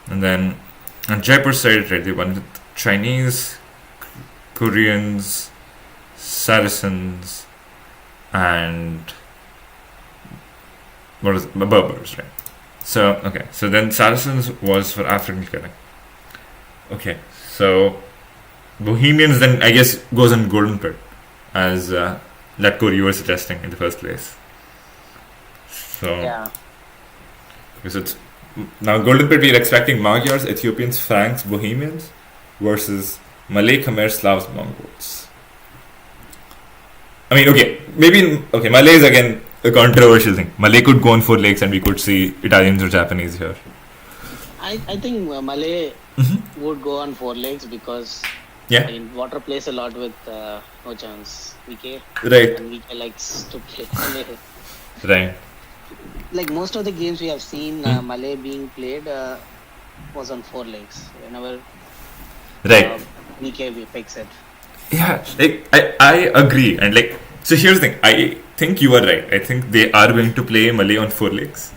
And then on Jaipur side, right, they won with Chinese, Koreans, Saracens, and Berbers, right? So, okay, so then Saracens was for African clearing. Okay, so Bohemians then I guess goes on Golden Pit, as Latko you were suggesting in the first place. So yeah. Because it's now Golden Pit we're expecting Magyars, Ethiopians, Franks, Bohemians versus Malay, Khmer, Slavs, Mongols. I mean, okay, Malay is again a controversial thing. Malay could go on 4 lakes and we could see Italians or Japanese here. I think Malay would go on 4 legs because water plays a lot with no chance. VK. Right. And VK likes to play Malay. Right. Like most of the games we have seen Malay being played was on 4 legs. Whenever VK picks it. Yeah, like I agree, and like so here's the thing. I think you are right. I think they are going to play Malay on 4 legs,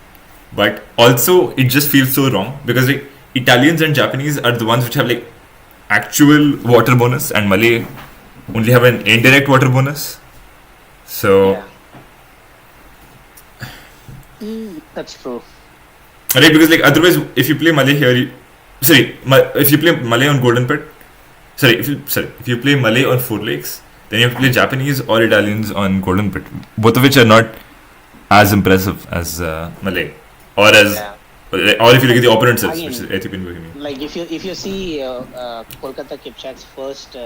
but also it just feels so wrong because like Italians and Japanese are the ones which have like actual water bonus, and Malay only have an indirect water bonus. So that's true. Right, because like otherwise, if you play Malay here, if you play Malay on Golden Pit. If you play Malay on 4 lakes, then you have to play Japanese or Italians on Golden Pit, both of which are not as impressive as Malay, or if you look at the opponent sets, which is Ethiopian Bohemian. Like if you see Kolkata Kipchaks' first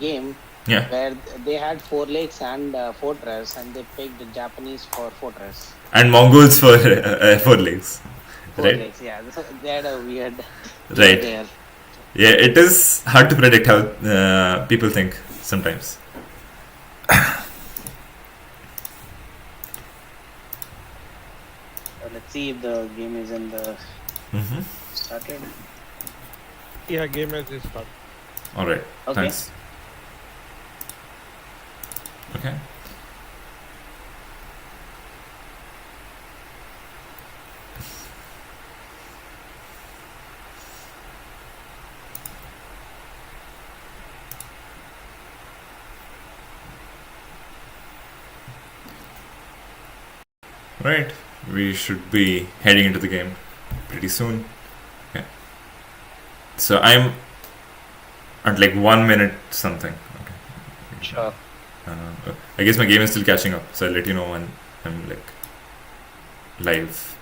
game, where they had 4 lakes and Fortress, and they picked the Japanese for Fortress and Mongols for 4 lakes. 4 right? lakes, yeah. So they had a weird right. There. Yeah, it is hard to predict how people think sometimes. Let's see if the game is in the started. Yeah, game has started. All right. Okay. Thanks. Okay. Right, we should be heading into the game pretty soon. Okay. So I'm at like 1 minute something. Okay. Sure. I guess my game is still catching up, so I'll let you know when I'm like live.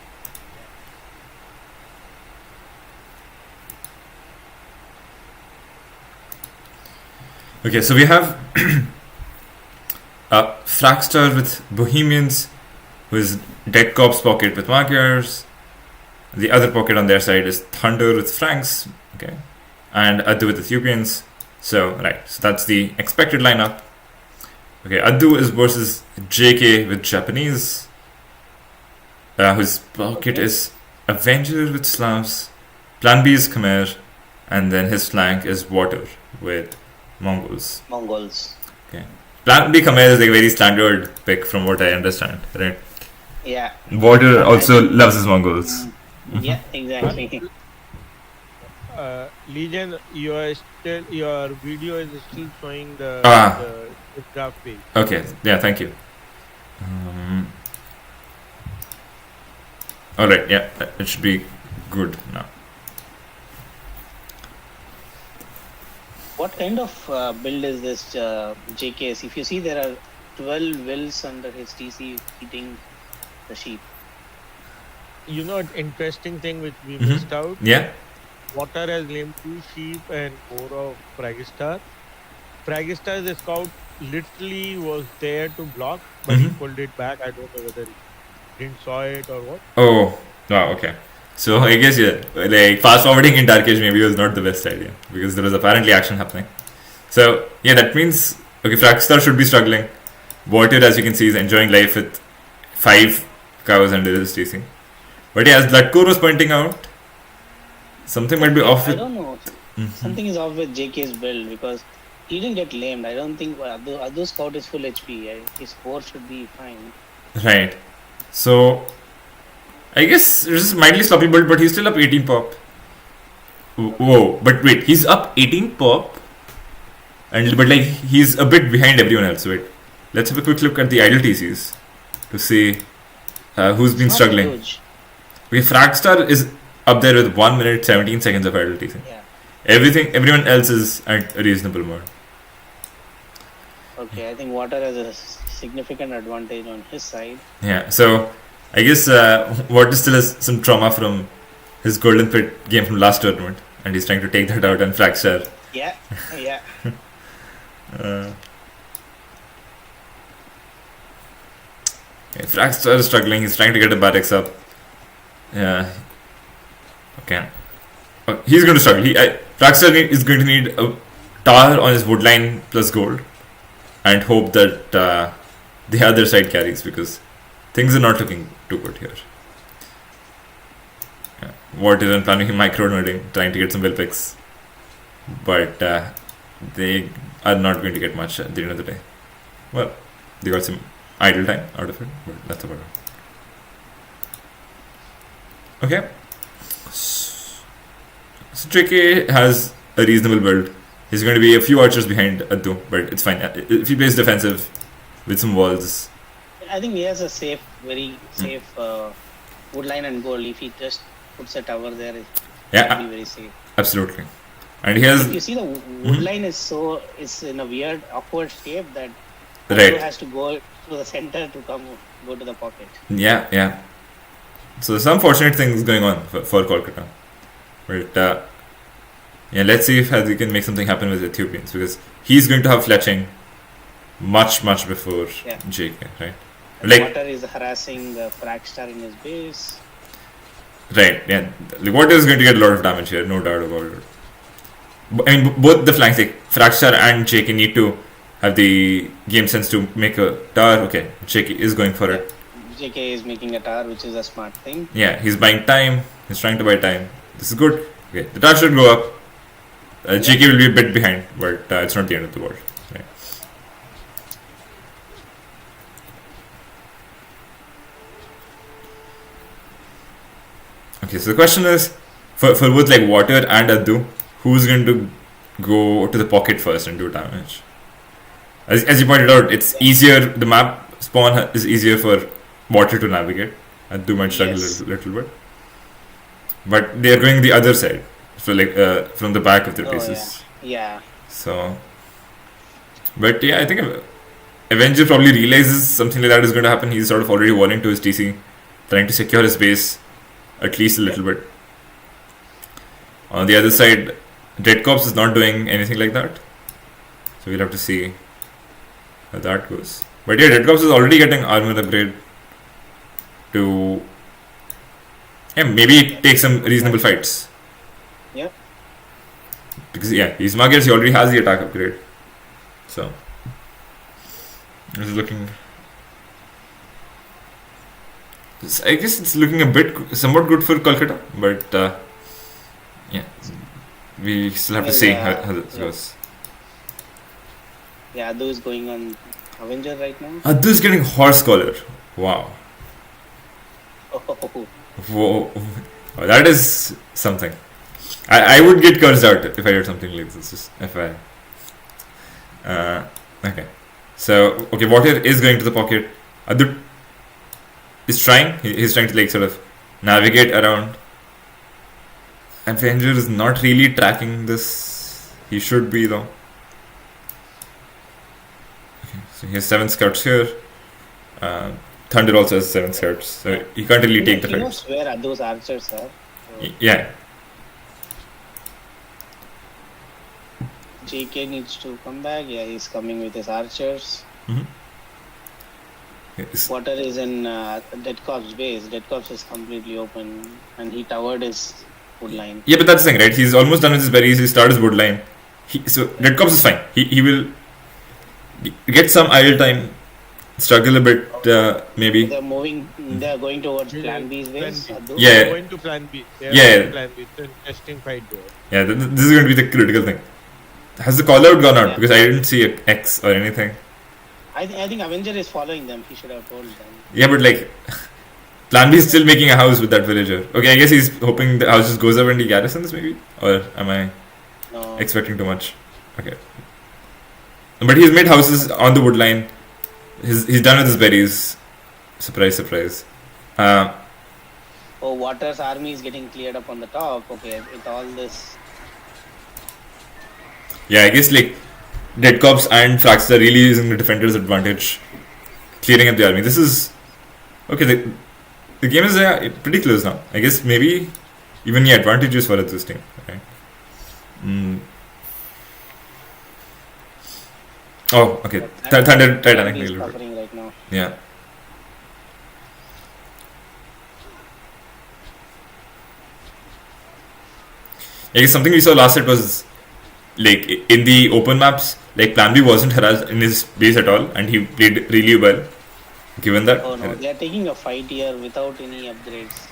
Okay, so we have Fragstar with Bohemians, who is Dead Corp's pocket with Magyars. The other pocket on their side is Thunder with Franks, okay, and Addu with Ethiopians. So that's the expected lineup. Okay, Addu is versus JK with Japanese, whose pocket is Avenger with Slavs, Plan B is Khmer, and then his flank is Water with Mongols. Mongols. Okay. Plan B Khmer is like a very standard pick from what I understand, right? Yeah. Water But I also think loves his Mongols. yeah, exactly. Legion, your video is still showing Ah, the graph page. okay. Yeah, thank you. Um, all right. Yeah, it should be good now. What kind of build is this JKS? If you see, there are 12 wills under his TC feeding the sheep. You know, interesting thing which we Mhm. missed out. Yeah. Water has named 2 sheep and 4 of Pragistar. Pragistar, the scout, literally was there to block, but he Mhm. pulled it back. I don't know whether he didn't saw it or what. Oh, wow. Okay. So I guess yeah, like fast forwarding in Dark Age maybe was not the best idea because there was apparently action happening. So yeah, that means okay, Fragstar should be struggling. Water, as you can see, is enjoying life with 5 cows under his TC. But yeah, as Latkur was pointing out, something might be off I with. don't know. Mhm. Something is off with JK's build because he didn't get lamed. I don't think Adu scout is full HP. His core should be fine. Right. So I guess this is mildly sloppy build, but he's still up 18 pop. Whoa, but wait, he's up 18 pop, and but like he's a bit behind everyone else. Wait, let's have a quick look at the idle TCs to see who's been Not struggling. huge. Okay, Fragstar is up there with 1 minute 17 seconds of idle TC. Yeah. Everyone else is at a reasonable mode. Okay, I think water has a significant advantage on his side. Yeah, so I guess Water still has some trauma from his Golden Pit game from last tournament, and he's trying to take that out on Fragstar. Yeah, yeah. Uh, yeah, Fragstar is struggling. He's trying to get the barracks up. Yeah. Okay. He's going to struggle. Fragstar is going to need a tower on his woodline plus gold, and hope that the other side carries because things are not looking too good here. Yeah. Water and planning micro nerding, trying to get some will picks, but they are not going to get much at the end of the day. Well, they got some idle time out of it, but that's about it. Okay. So JK has a reasonable build. He's going to be a few archers behind Addu, but it's fine. If he plays defensive with some walls. I think he has a safe, very safe woodline and gold. If he just puts a tower there, it Yeah, will be very safe. absolutely. And he has. If you see the woodline is in a weird, awkward shape that Right. has to go to the center to go to the pocket. Yeah. So there's some fortunate things going on for Kolkata. But yeah, let's see if he can make something happen with Ethiopians because he's going to have fletching much before Yeah. JK, right? And Like water is harassing Fragstar in his base. right, yeah. Like Water is going to get a lot of damage here, no doubt about it. I mean, both the flanks, like Fragstar and JK, need to have the game sense to make a tower. Okay, JK is going for it. JK is making a tower, which is a smart thing. Yeah, he's buying time. He's trying to buy time. This is good. Okay, the tower should go up. JK will be a bit behind, but it's not the end of the world. Right. Okay, so the question is, for both like Water and Addu, who's going to go to the pocket first and do damage? As you pointed out, it's easier. The map spawn is easier for Water to navigate. Addu might struggle Yes. a little bit, but they are going the other side, so like from the back of their Oh, pieces. Yeah. So, but yeah, I think Avenger probably realizes something like that is going to happen. He's sort of already walling to his TC, trying to secure his base at least a little bit. On the other side, Red Corps is not doing anything like that, so we'll have to see how that goes. But yeah, Red Corps is already getting armor upgrade to maybe take some reasonable fights. Yep. Because he's Magirs, he already has the attack upgrade. So this is looking. I guess it's looking a bit somewhat good for Kolkata, but yeah, we still have to see how this goes. Yeah, Adu is going on Avenger right now. Addu is getting horse collar. Wow. Oh, Whoa. Oh, that is something. I would get cursed out if I heard something like this. Just FYI. Okay. So, okay, Water is going to the pocket. Addu is trying. He's trying to like sort of navigate around. Avenger is not really tracking this. He should be though. Okay, so he has 7 scouts here. Thunder also has 7 scouts, so he can't really take the he fight. knows where those archers are. So Yeah. JK needs to come back. Yeah, he's coming with his archers. Mhm. Water is in Dead Corp's base. Dead Corp's is completely open, and he towered his wood line. Yeah, but that's the thing, right? He's almost done with his berries. He started his wood line. So Red Corps is fine. He will get some idle time, struggle a bit, maybe. They're moving. They're going towards Plan B's base. Plan B. Addu. Yeah. They're going to Plan B. They're Yeah. going to Plan B. It's an interesting fight there. Yeah, this is going to be the critical thing. Has the call out gone out? Yeah. Because I didn't see a X or anything. I think Avenger is following them. He should have told them. Yeah, but like, Plan B is still making a house with that villager. Okay, I guess he's hoping the house just goes up and he garrisons, maybe? Or am I No. expecting too much? Okay. But he's made houses on the wood line. He's done with his berries. Surprise, surprise. Oh, Water's army is getting cleared up on the top. Okay, with all this. Yeah, I guess like Dead Cops and Fraxter really using the defender's advantage, clearing up the army. This is okay. The game is pretty close now. I guess maybe even the advantages for this team. Okay. Oh, okay. Thunder Titanic. He's nailed it. suffering right now. Yeah. I guess something we saw last set was like in the open maps, like Plan B wasn't harassed in his base at all, and he played really well. Given that, Oh no, they are taking a fight here without any upgrades.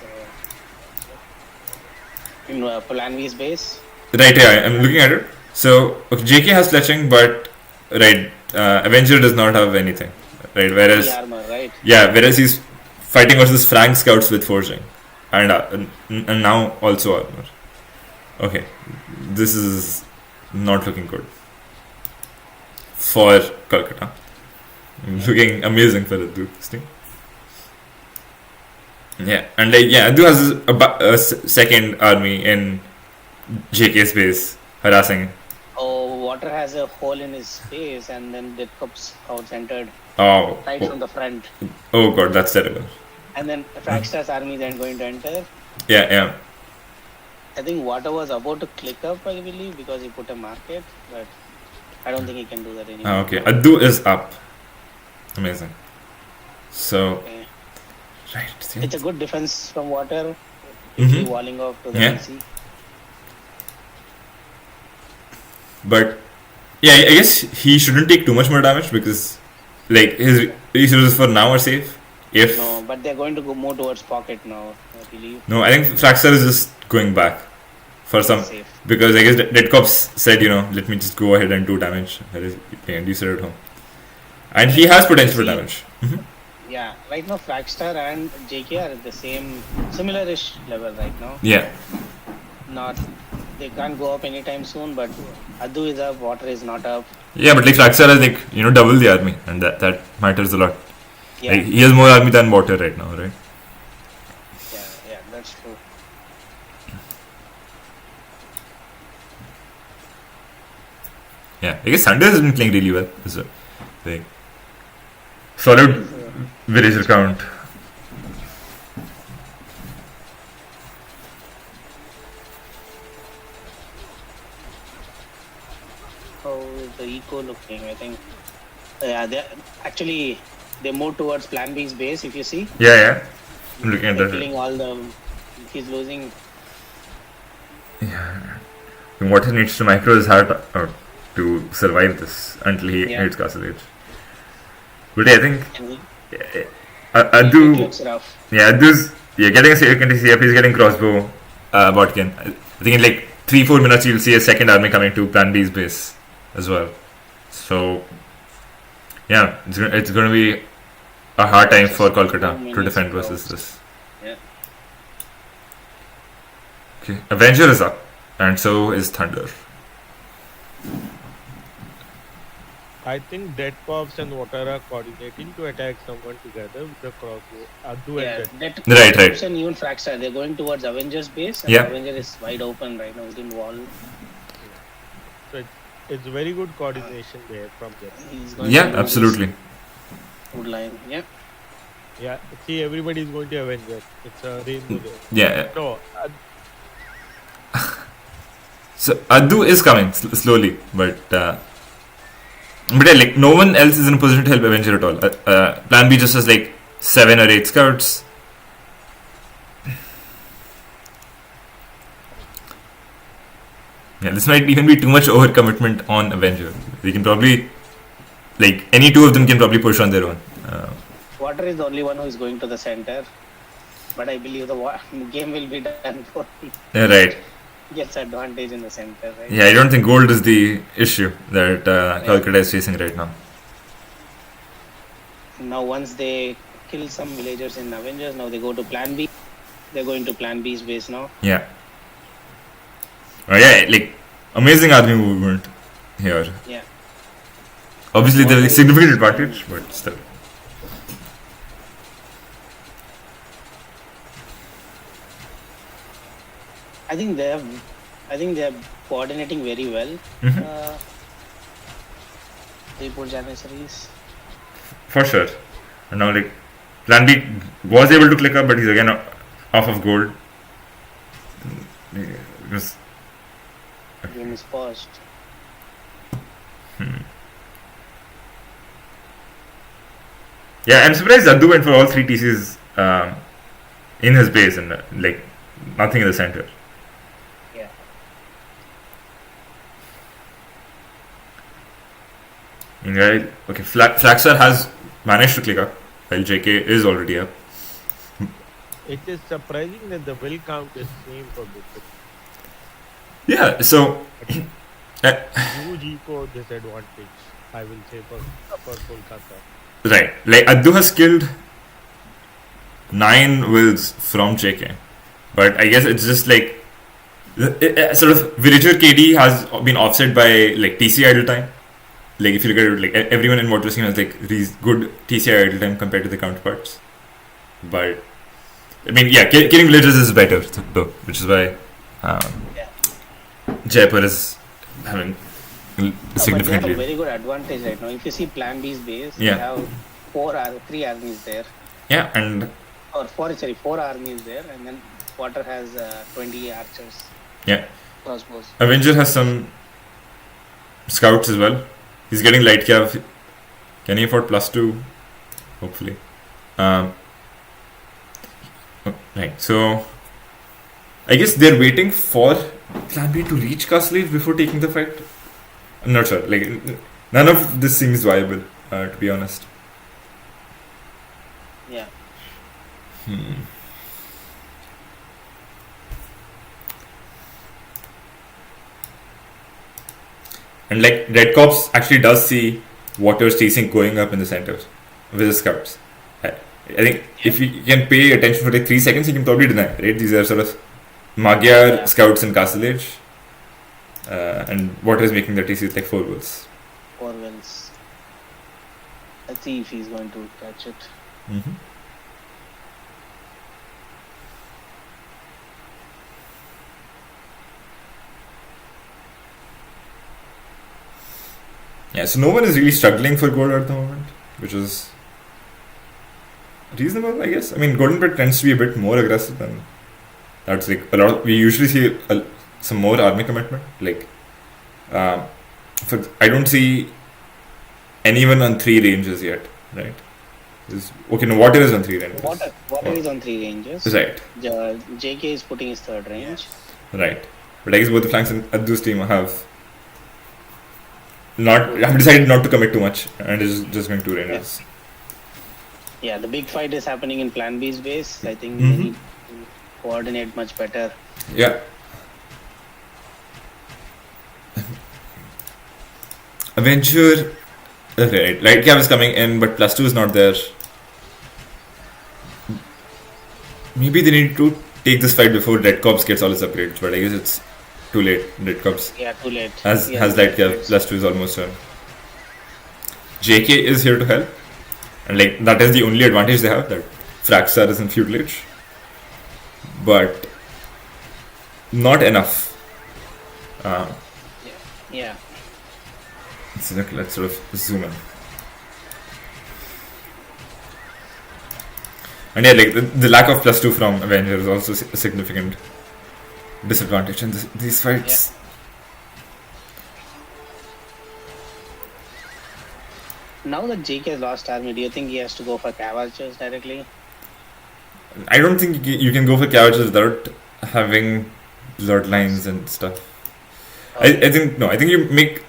In Plan V's base. right? Yeah, I'm looking at it. So okay, JK has fletching, but right, Avenger does not have anything, right? Whereas The armor, right? yeah, whereas he's fighting versus Frank scouts with forging, and now also armor. Okay, this is not looking good for Kolkata. Looking amazing for Addu's team. Yeah, and like yeah, Addu has a second army in JK's base harassing. Oh, Water has a hole in his face, and then Dead Cups out-centered Oh, right from the front. oh god, that's terrible. And then Fraxter's army then going to enter. Yeah, yeah. I think Water was about to click up, I believe, because he put a market, but I don't think he can do that anymore. Okay, Addu is up. Amazing. So, Okay. right. It's a good defense from Water. Mhm. Walling off to the Yeah. DC. But yeah, I guess he shouldn't take too much more damage because like his resources for now are safe. If No, but they're going to go more towards pocket now, I believe. no, I think Fraxer is just going back for some Safe. because I guess Dead Cops said, let me just go ahead and do damage. That is, and you said at home, and he has potential for damage. Yeah, right now Fraxter and JK are at the similar-ish level right now. Yeah, They can't go up anytime soon, but Addu is up, Water is not up. yeah, but like Fraxer has like double the army, and that matters a lot. Yeah, Like, he has more army than Water right now, right? yeah, that's true. Yeah, I guess Sanders has been playing really well. So, like, solid villager count. How is the eco looking? I think, yeah, they move towards Plan B's base. If you see, Yeah, yeah. I'm looking at they're that. killing all the. He's losing. Water needs to micro his heart out to survive this until he Yeah. hits Castle Age. But I think And uh, it Addu, looks rough. yeah, Addu's getting a second CF, he's getting crossbow botkin. I think in like 3-4 minutes you'll see a second army coming to Plan B's base as well. So Yeah, it's going to be a hard time for Just Kolkata too to many defend versus scouts. this. Yeah. Okay, Avenger is up, and so is Thunder. I think Dead Cops and Water are coordinating to attack someone together with the crossbow. Adu Yeah, and that Right, right. Cops and even Fragstar, they're going towards Avengers base, and Yeah. Avenger is wide open right now within wall. So it's very good coordination there from them. He's going Yeah, to absolutely. wood line. Yeah. Yeah, see, everybody is going to Avenger. It's a rainbow there. Yeah. No, So Adu is coming slowly, but yeah, like no one else is in a position to help Avenger at all. Plan B just has like 7 or 8 scouts. Yeah, this might even be too much overcommitment on Avenger. They can probably, like, any two of them can probably push on their own. Water is the only one who is going to the center, but I believe the game will be done for him. Yeah, right. Gets advantage in the center, right? Yeah, I don't think gold is the issue that Kolkata is facing right now. Now, once they kill some villagers in Avengers, now they go to Plan B. They're going to Plan B's base now. Yeah. Oh, yeah, like, amazing army movement here. Yeah. Obviously, there's a significant advantage, but still. I think they're coordinating very well. Mhm. Jaipur Janissaries. For sure. And now, like, Plan B was able to click up, but he's again off of gold. Because, Game is paused. yeah, I'm surprised Addu went for all 3 TCs in his base and, like, nothing in the center. Yeah. Okay, Flaxar has managed to click up, while JK is already up. it is surprising that the will count is same for both. Yeah, so. Huge eco disadvantage, I will say, for Kolkata. Right, like Addu has killed 9 wills from JK, but I guess it's just like sort of villager KD has been offset by like TC idle time. Like if you look at it, like everyone in Water Scheme has like these good TC idle time compared to the counterparts. But I mean, yeah, killing villagers is better though, which is why Jaipur is having But they have significantly. a very good advantage right now. If you see Plan B's base, Yeah. they have 3 armies there. Yeah, and Or 4 armies there, and then Water has 20 archers. yeah, Crossbows. Avenger has some scouts as well. He's getting light cav. Can he afford +2? Hopefully. Right, so I guess they're waiting for Plan B to reach Castle Age before taking the fight. I'm not sure. Like, none of this seems viable, to be honest. Yeah. And like Red Corps actually does see Water's chasing going up in the center with the scouts. I think if you can pay attention for like 3 seconds, you can probably deny, right? These are sort of Magyar scouts in Castle Age, and Water is making the TC with like 4 goals. 4 wins. Let's see if he's going to catch it. Mm-hmm. Yeah, so no one is really struggling for gold at the moment, which is reasonable, I guess. I mean, Golden Pit tends to be a bit more aggressive, and that's like a lot. We usually see some more army commitment. Like, I don't see anyone on 3 ranges yet, right? Okay, no, Water is on 3 ranges. Water is on 3 ranges. Right, JK is putting his 3rd range. right. But I guess both the flanks and Addu's team have decided not to commit too much and is just going 2 ranges. Yeah, the big fight is happening in Plan B's base. I think they need to coordinate much better. Yeah. Avenger Okay, right. Light cap is coming in, but +2 is not there. Maybe they need to take this fight before Red Corps gets all its upgrades, but I guess it's too late. Red Corps Yeah, too late. has light cap, +2 is almost done. JK is here to help, and like that is the only advantage they have, that Fragstar is in feudal age, but not enough. Yeah. So let's sort of zoom in. And yeah, like the lack of +2 from Avenger is also a significant disadvantage in these fights. Now that JK has lost army, do you think he has to go for Cavaliers directly? I don't think you can go for Cavaliers without having bloodlines and stuff. I think you make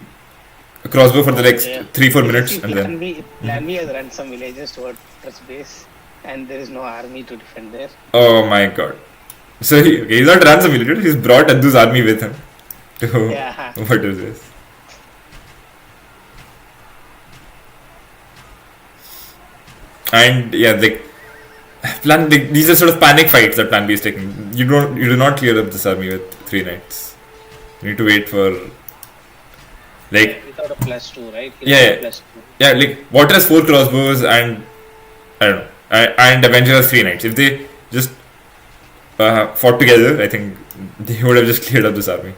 a crossbow for the next 3-4 minutes and then. Plan B has run some villages towards first base, and there is no army to defend there. Oh my god! So he's not run some military. He's brought Addu's army with him. What is this? And yeah, these are sort of panic fights that Plan B is taking. You do not clear up this army with 3 knights. You need to wait for without a +2, right? Yeah. Like Water has 4 crossbows and I don't know, and Avenger has 3 knights. If they just fought together, I think they would have just cleared up this army.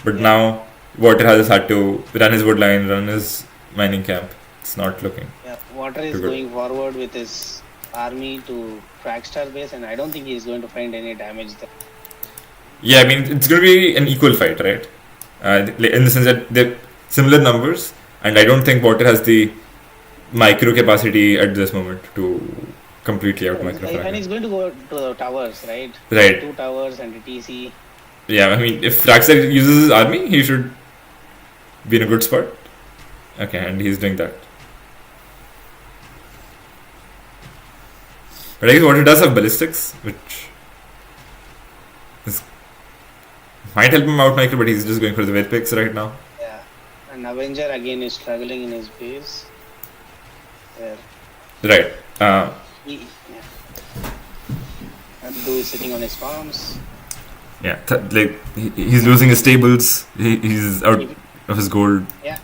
But now Water has had to run his wood line, run his mining camp. It's not looking. Yeah, Water is going forward with his army to Fragstar base, and I don't think he is going to find any damage there. Yeah, I mean it's going to be an equal fight, right? In the sense that they're similar numbers, and I don't think Water has the micro capacity at this moment to completely out micro. And he's going to go to the towers, right? Right. 2 towers and a TC. Yeah, I mean if Fragstar uses his army, he should be in a good spot. Okay, and he's doing that. But I guess Water does have ballistics, which might help him out micro, but he's just going for the wet picks right now. Yeah, and Avenger again is struggling in his base. There. Right. Abdu is sitting on his farms. Yeah, he's losing his stables. He's out of his gold. Yeah.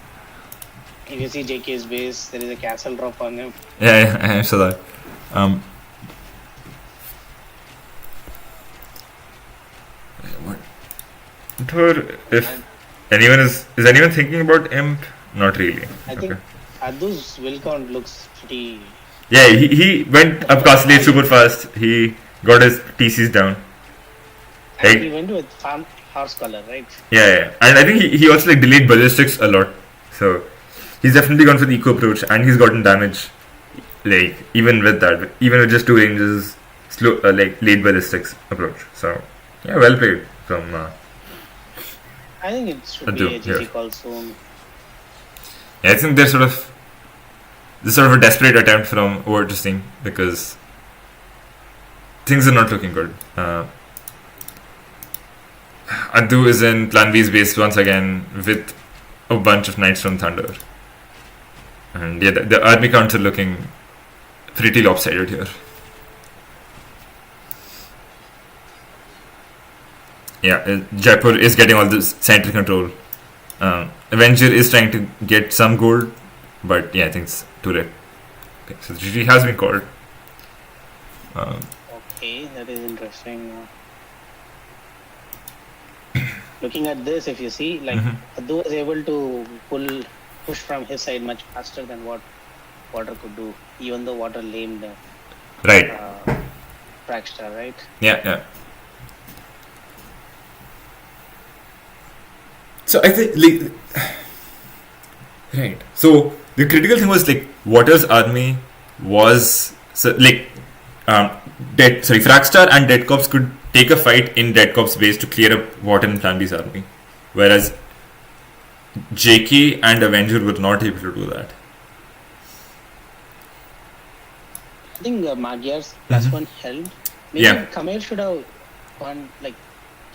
If you see JK's base, there is a castle drop on him. Yeah, I saw that. If anyone is anyone thinking about Imp? Not really. I think Abdu's will count looks pretty. Yeah, he went up Castle super fast. He got his TCs down. And he went with farm horse color, right? Yeah. And I think he also delayed ballistics a lot. So he's definitely gone for the eco approach, and he's gotten damage. Even with that, even with just 2 ranges, slow late ballistics approach. So yeah, well played from. I think it should be a GG call soon. Yeah, I think this is sort of a desperate attempt from Overt's team because things are not looking good. Addu is in Plan B's base once again with a bunch of knights from Thunder. And yeah, the army counts are looking pretty lopsided here. Yeah, Jaipur is getting all this center control. Avenger is trying to get some gold, but yeah, I think it's too late. Okay, so the GG has been called. Okay, that is interesting. Looking at this, if you see, Addu was able to push from his side much faster than what Water could do, even though Water lamed Fragstar, right? Yeah. So I think right. So the critical thing was Water's army was Fragstar and Dead Corps could take a fight in Dead Corps base to clear up Water and Plan B's army, whereas JK and Avenger were not able to do that. I think Magyar's +1 helped. Maybe Khmer should have gone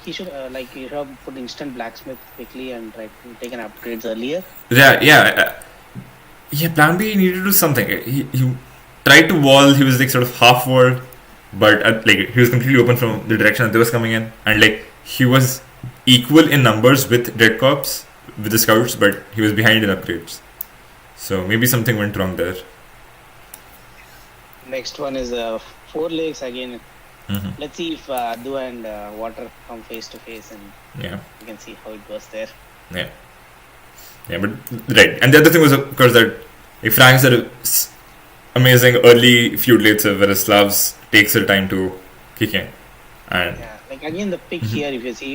he should have put instant blacksmith quickly and taken upgrades earlier. Yeah. Yeah, plan B needed to do something. He tried to wall. He was like sort of half walled, but like he was completely open from the direction that they was coming in, and like he was equal in numbers with Dead Corps with the scouts, but he was behind in upgrades. So maybe something went wrong there. Next one is 4 lakes again. Mm-hmm. Let's see if Adu and Water come face to face, and Yeah, you can see how it goes there. yeah, yeah. But right, and the other thing was of course that like, Franks had a amazing early feud lates whereas Slavs takes their time to kick in, and Yeah, like again the pick here, if you see,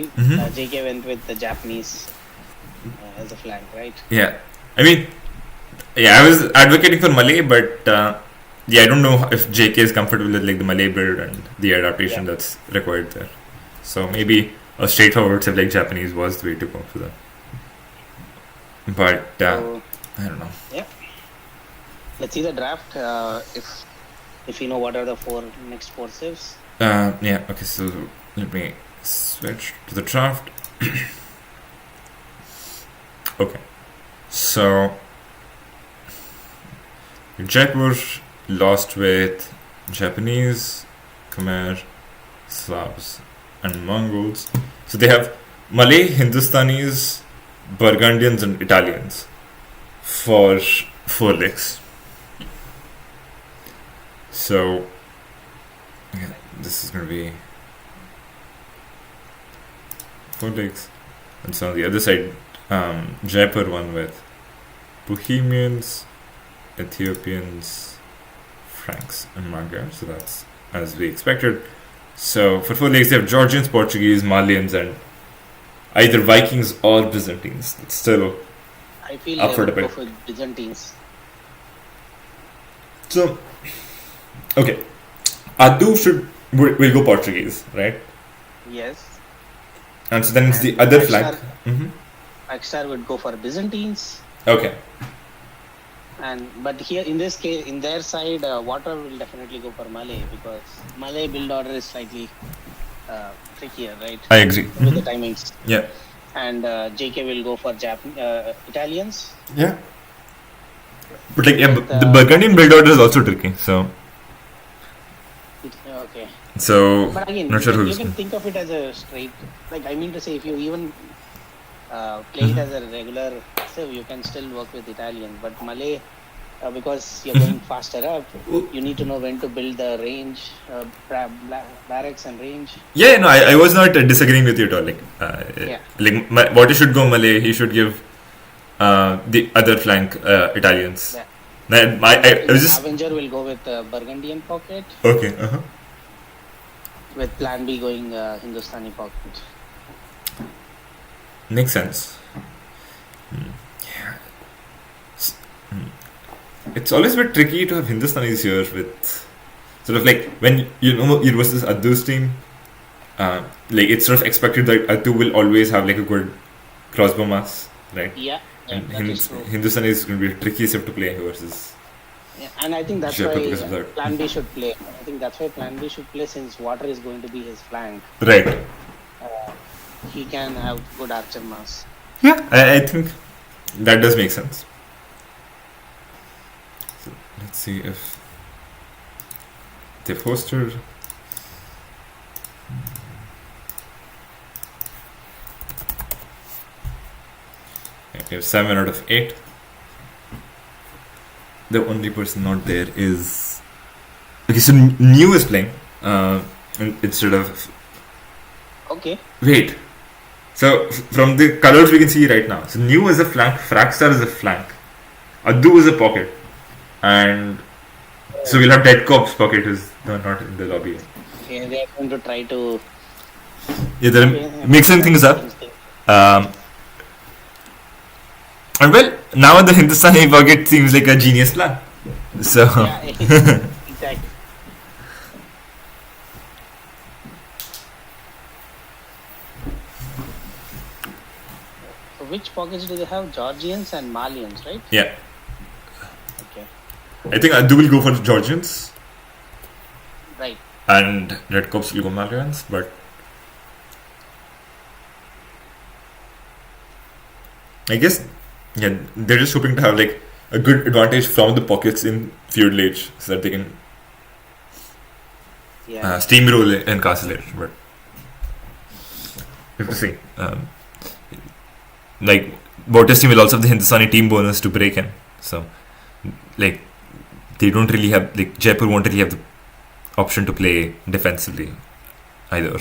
JK went with the Japanese as a flank, right? yeah. I mean, yeah, I was advocating for Malay, but yeah, I don't know if JK is comfortable with like the Malay build and the adaptation that's required there. So maybe a straightforward like Japanese was the way to go for that. But So, I don't know. let's see the draft. If you know what are the next 4 civs. Yeah. Okay. So let me switch to the draft. Okay. So Jaipur lost with Japanese, Khmer, Slavs, and Mongols. So they have Malay, Hindustanis, Burgundians, and Italians for 4 licks. So yeah, this is going to be 4 licks. And so on the other side, Jaipur won with Bohemians, Ethiopians, Franks, and Magyars. So that's as we expected. So for 4 legs, they have Georgians, Portuguese, Malians, and either Vikings or Byzantines. It's still I feel up they for would go debate. for Byzantines. So okay, Adu will go Portuguese, right? Yes. And so then it's the And other Akstar- flank. Akstar would go for Byzantines. Okay. But here in this case, in their side, Water will definitely go for Malay, because Malay build order is slightly trickier, right? I agree. With the timings. Yeah. And JK will go for Italians. Yeah. But like With, the Burgundian build order is also tricky. So Okay. But again, not sure you who's can think of it as a straight. Like I mean to say, if you even play it as a regular civ, you can still work with Italian. But Malay, because you're going faster up, you need to know when to build the range, barracks and range. Yeah, no, I was not disagreeing with you at all. Like, Yeah. like Water should go Malay. He should give the other flank Italians. Yeah. I was just Avenger will go with Burgundian pocket, okay. with Plan B going Hindustani pocket. Makes sense. Yeah. It's always a bit tricky to have Hindustanis here with sort of like when you know it versus Adu's team. Like it's sort of expected that Adu will always have like a good crossbow mass, right? Yeah, And that is true. Hindustani is going to be tricky stuff to play versus Yeah, and I think that's Jaipur because of why that. Plan B should play. I think that's why Plan B should play, since Water is going to be his flank. right. He can have good archer mass. Yeah, I think that does make sense. So let's see if they've hosted. Yeah, we have 7 out of 8. The only person not there is okay. So New is playing instead of Okay. wait. So from the colors we can see right now. So New is a flank, Fragstar is a flank, Adu is a pocket, and so we'll have Dead Corp's pocket is not in the lobby. Okay, they are going to try to Yeah, they're mixing things up. And well, now the Hindustani pocket seems like a genius plan. So Yeah, exactly. So which pockets do they have? Georgians and Malians, right? yeah, Okay. I think Adu will go for the Georgians Right. and Red Corps will go Malians, but I guess yeah, they're just hoping to have like a good advantage from the pockets in feudal age, so that they can steamroll in castle age. But you have to see. Like, Bortes team will also have the Hindustani team bonus to break in. So, like, they don't really have, like, Jaipur won't really have the option to play defensively either.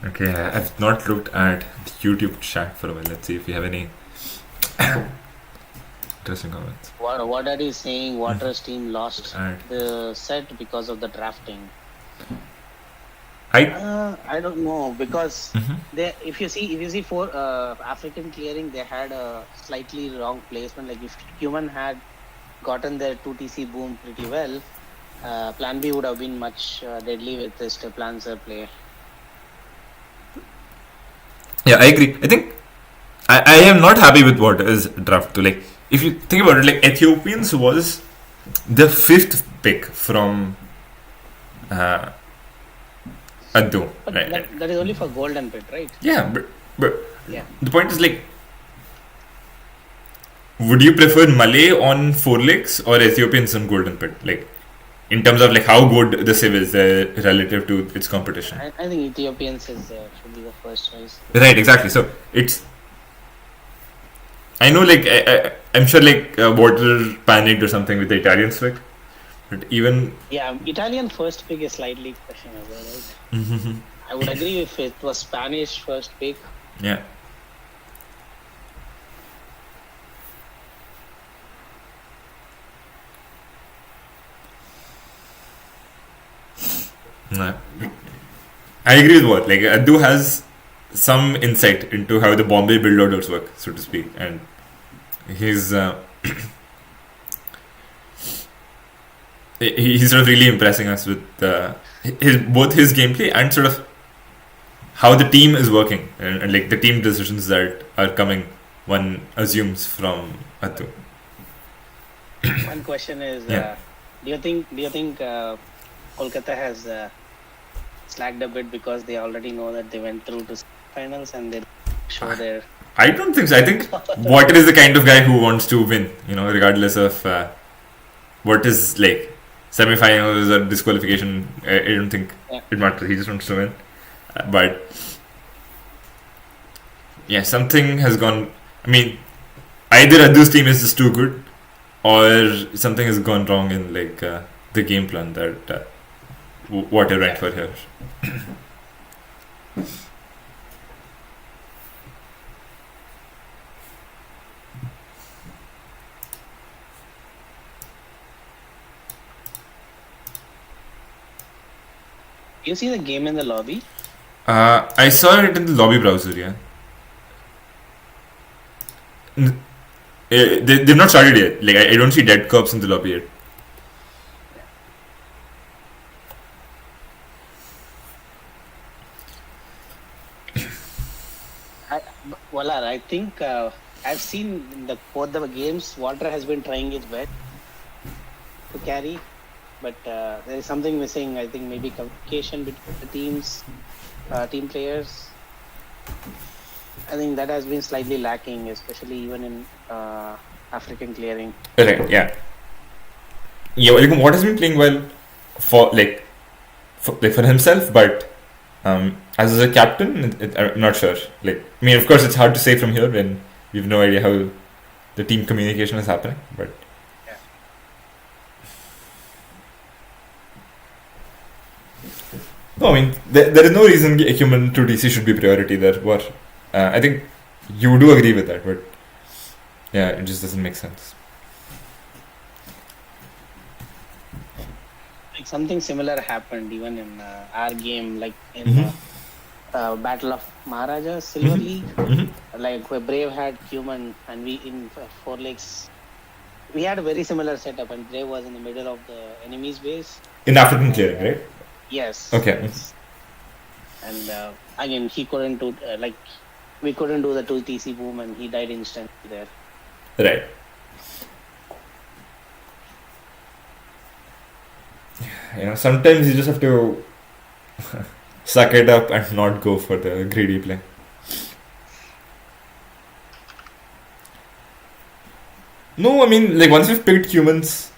Okay, I've not looked at the YouTube chat for a while. Let's see if we have any interesting comments. What are you saying? Water's team lost And the set because of the drafting. I I don't know, because Mhm. they, if you see for African clearing, they had a slightly wrong placement. Like if Human had gotten their 2TC boom pretty well, Plan B would have been much deadly with this Planzer play. Yeah, I agree. I think I am not happy with what is draft too. Like, if you think about it, like, Ethiopians was the fifth pick from Addo, But right? that is only for Golden Pit, right? Yeah, but Yeah. the point is, like, would you prefer Malay on Four Lakes or Ethiopians on Golden Pit? Like, in terms of, like, how good the Civ is relative to its competition. I think Ethiopians should be the first choice. Right, exactly. So it's. I know, like, I'm sure, like, Water panicked or something with the Italian pick, but even. Yeah, Italian first pick is slightly questionable, right? I would agree if it was Spanish first pick. Yeah. No. I agree with what, like, Addu has some insight into how the Bombay build orders work, so to speak, and he's he's sort of really impressing us with both his gameplay and sort of how the team is working, and like the team decisions that are coming, one assumes from Addu. One question is, Yeah. do you think Kolkata has slacked a bit because they already know that they went through to finals and they show their. I don't think so. I think Water is the kind of guy who wants to win, regardless of what is, like, semi-finals or disqualification. I don't think it matters. He just wants to win. But yeah, something has gone. I mean, either Addu's team is just too good, or something has gone wrong in, like, the game plan that Water went for here. You see the game in the lobby? I saw it in the lobby browser. Yeah. They've not started yet. Like, I don't see dead cops in the lobby yet. Valar, I think I've seen in both the games, Water has been trying his best to carry, but there is something missing. I think maybe communication between the teams, team players. I think that has been slightly lacking, especially even in African clearing. Right. Yeah. Yeah. Like, what has been playing well for for himself, but as a captain, I'm not sure. Like, I mean, of course, it's hard to say from here when we have no idea how the team communication is happening. But Yeah. no, I mean, there is no reason a human to DC should be priority there. But I think you do agree with that, but yeah, it just doesn't make sense. Like something similar happened even in our game, like in Battle of Maharaja Silver League. Like where Brave had Human and we in Four Lakes we had a very similar setup, and Dre was in the middle of the enemy's base. In African And clearing, right? yes, Okay. yes. And again, he couldn't do we couldn't do the 2 TC boom, and he died instantly there. Right. Sometimes you just have to suck it up and not go for the greedy play. No, I mean, like, once you've picked humans,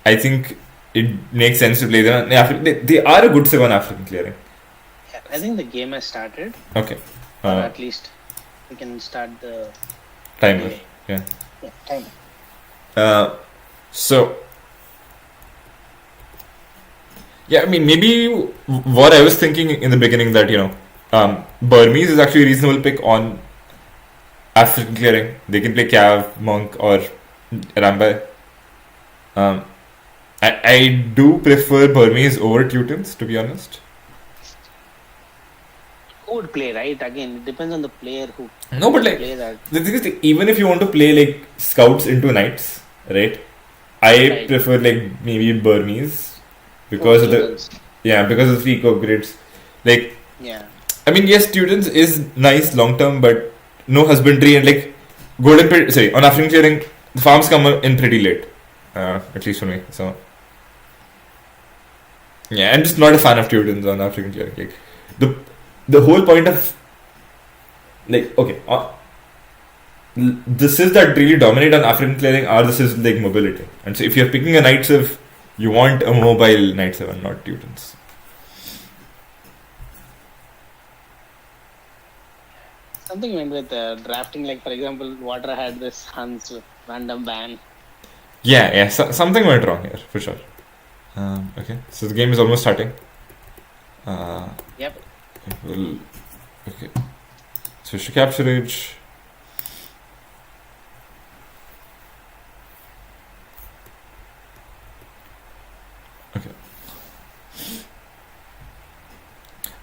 I think it makes sense to play them. They are a good 7 African clearing. Yeah, I think the game has started. Okay. Or at least we can start the Timer. delay. Yeah. Yeah, timer. So, yeah, I mean, maybe what I was thinking in the beginning that, Burmese is actually a reasonable pick on African clearing. They can play Cav, Monk, or Rambai. I do prefer Burmese over Teutons, to be honest. Who would play, right? Again, it depends on the player who No, but like, play that. the thing is, even if you want to play like scouts into knights, right? I Right. prefer like maybe Burmese because of the Teutons. because of the free upgrades. Like, Yeah. I mean, yes, Teutons is nice long term, but no husbandry and like golden pit. Sorry, on African clearing, the farms come in pretty late, at least for me. So yeah, I'm just not a fan of Teutons on African clearing. Like the whole point of like the Sys that really dominate on African clearing are the Sys like mobility. And so if you're picking a Knight Civ, you want a mobile Knight Civ and not Teutons. Something went with drafting, like for example, Water had this Hans random ban. Yeah, something went wrong here, for sure. Okay, so the game is almost starting. Yep. Okay. Switch to Capturage.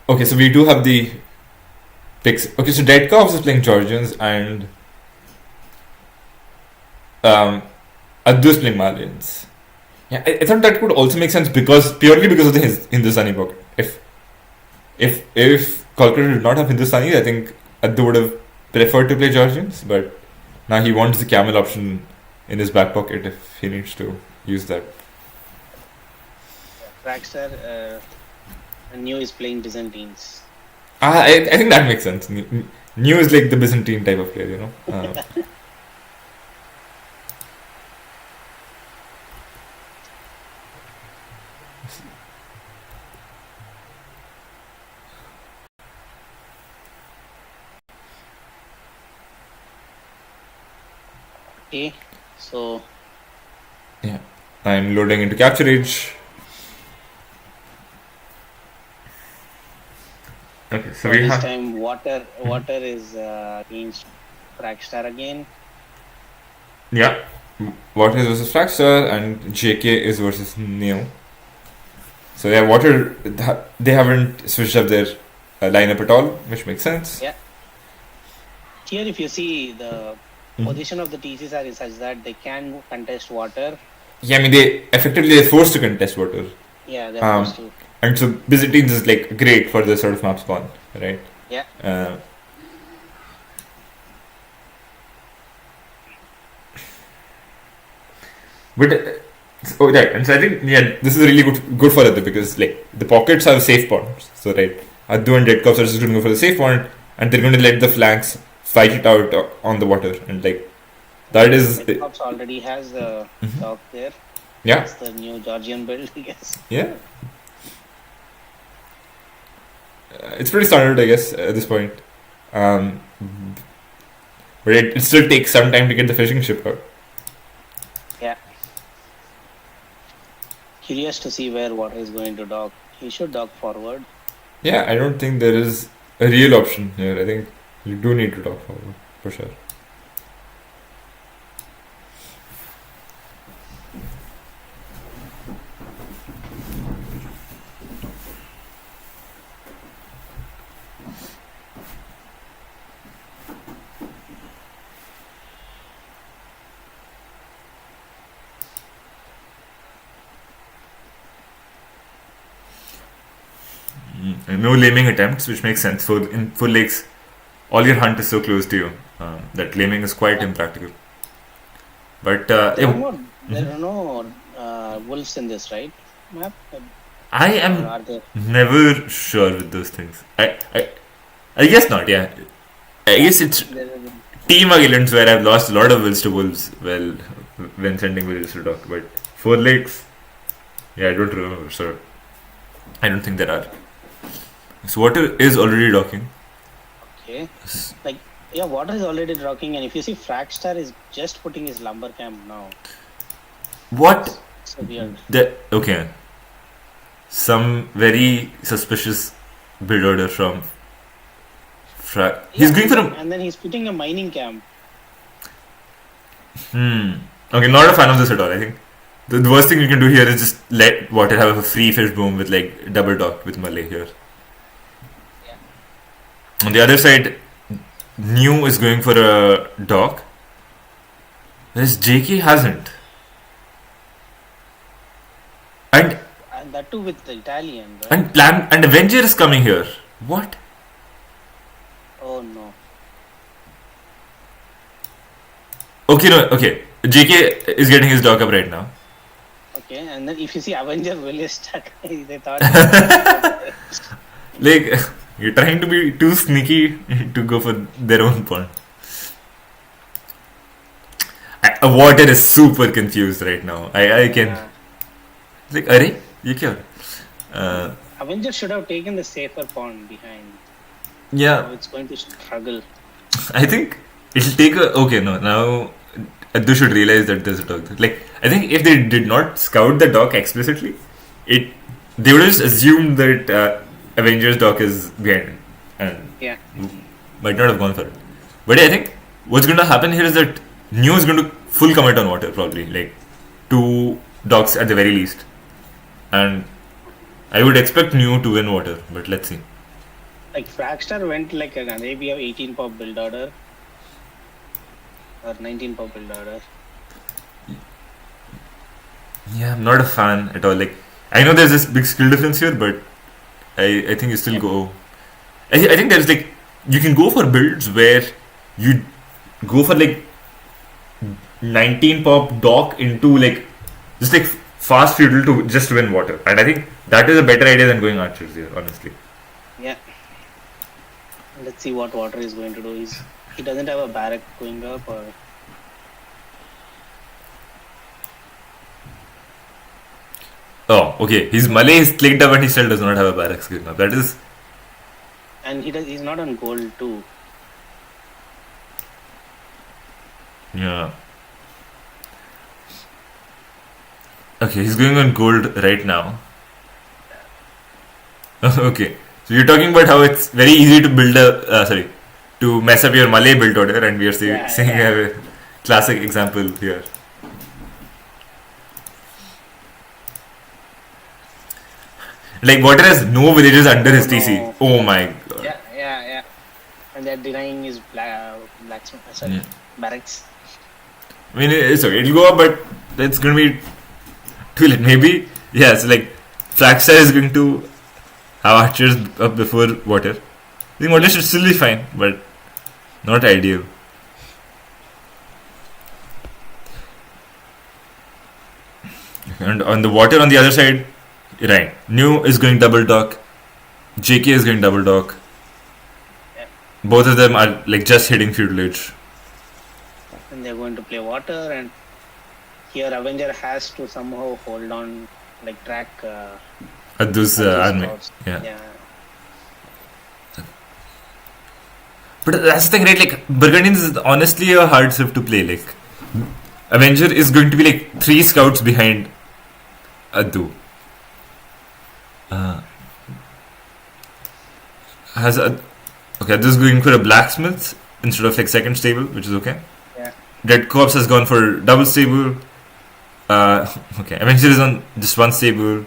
Okay, so we do have the picks. Okay, so Dead Cops is playing Georgians and Addu is playing Malians. Yeah, I thought that could also make sense purely because of the Hindustani pocket. If Kolkata did not have Hindustani, I think Addu would have preferred to play Georgians, but now he wants the camel option in his back pocket if he needs to use that. Trackstar New is playing Byzantines. I think that makes sense. New is like the Byzantine type of player, you know. Okay, so Yeah, I'm loading into Capturage. Okay, so we this have time Water is against Trackstar again. yeah, Water is versus Fraxstar and JK is versus Neo. So yeah, Water they haven't switched up their lineup at all, which makes sense. Yeah. Here, if you see the position of the TCs is such that they can contest Water. Yeah, I mean they're forced to contest Water. Yeah, they're forced to. And so Byzantines is like great for this sort of map spawn, right? Yeah. But right, and so I think this is really good for Addu because like the pockets have safe points. So right, Addu and Red Cops are just going to go for the safe point, and they're going to let the flanks fight it out on the water, and like that is. Red Cops already has the dog there. Yeah. That's the new Georgian build, I guess. Yeah. It's pretty standard, I guess, at this point. But it still takes some time to get the fishing ship out. Yeah. Curious to see where Water is going to dock. He should dock forward. Yeah, I don't think there is a real option here. I think you do need to dock forward, for sure. no laming attempts, which makes sense. For in full lakes, all your hunt is so close to you that laming is quite Yeah. impractical. But There are yeah, no there are no wolves in this, right? Map? I Or am are there? never sure with those things. I guess not. Yeah, I Yeah. guess it's There is, team islands where I've lost a lot of wills to wolves. Well, when sending villages to dock, but four lakes, yeah, I don't remember. So I don't think there are. So water is already docking. okay. Like, yeah, water is already rocking, and if you see Fragstar is just putting his lumber camp now. What? So weird. Okay. Some very suspicious build order from. He's Yeah, going for a. and then he's putting a mining camp. Okay, not a fan of this at all. I think the worst thing you can do here is just let water have a free fish boom with like double dock with Malay here. Yeah. On the other side, New is going for a dock, whereas JK hasn't. And And that too with the Italian, right? and Avenger is coming here. What? Oh no. Okay, no, okay. JK is getting his dock up right now. Okay, and then if you see Avenger will is stuck, they thought. Like, you're trying to be too sneaky to go for their own pawn. Water is super confused right now. I can. Yeah. Like, Arey? Ye kya? Avenger should have taken the safer pawn behind. Yeah, Now it's going to struggle. I think it'll take a. Okay, no, now Addu should realize that there's a dock there. Like, I think if they did not scout the dock explicitly, they would have just assumed that Avengers dock is behind it and Yeah. might not have gone for it. But yeah, I think what's going to happen here is that New is going to full commit on water, probably. Like, 2 docks at the very least. And I would expect New to win water, but let's see. Like Fragstar went like an Arabia 18 pop build order. Or 19 pop build order. Yeah, I'm not a fan at all. Like, I know there's this big skill difference here, but I think you still go. I think there's like you can go for builds where you go for like 19 pop dock into like just like fast feudal to just win water, and I think that is a better idea than going archers here, honestly. Yeah. Let's see what water is going to do. He doesn't have a barrack going up or. Oh, okay. His Malay is clicked up and he still does not have a barracks going up. That is. And he's not on gold too. Yeah. Okay, he's going on gold right now. Okay, so you're talking about how it's very easy to build to mess up your Malay build order, and we are seeing a classic example here. Like water has no villages under his TC. No. Oh my god. Yeah. And they're denying his blacksmith, barracks. I mean, it's okay. It'll go up, but it's going to be too late. Maybe, yeah, so like Flagstar is going to have archers up before water. I think water should still be fine, but not ideal. And on the water on the other side, right, New is going double dock, JK is going double dock. Yeah. Both of them are like just hitting feudal age. And they're going to play water, and here Avenger has to somehow hold on, like track. Addu's army. Yeah. But that's the thing, right? Like, Burgundians is honestly a hard civ to play. Like, Avenger is going to be like 3 scouts behind Addu. Okay, Addu's going for a blacksmith instead of like second stable, which is okay. Yeah. Dead Corpse has gone for double stable. Okay, Avenger is on just 1 stable,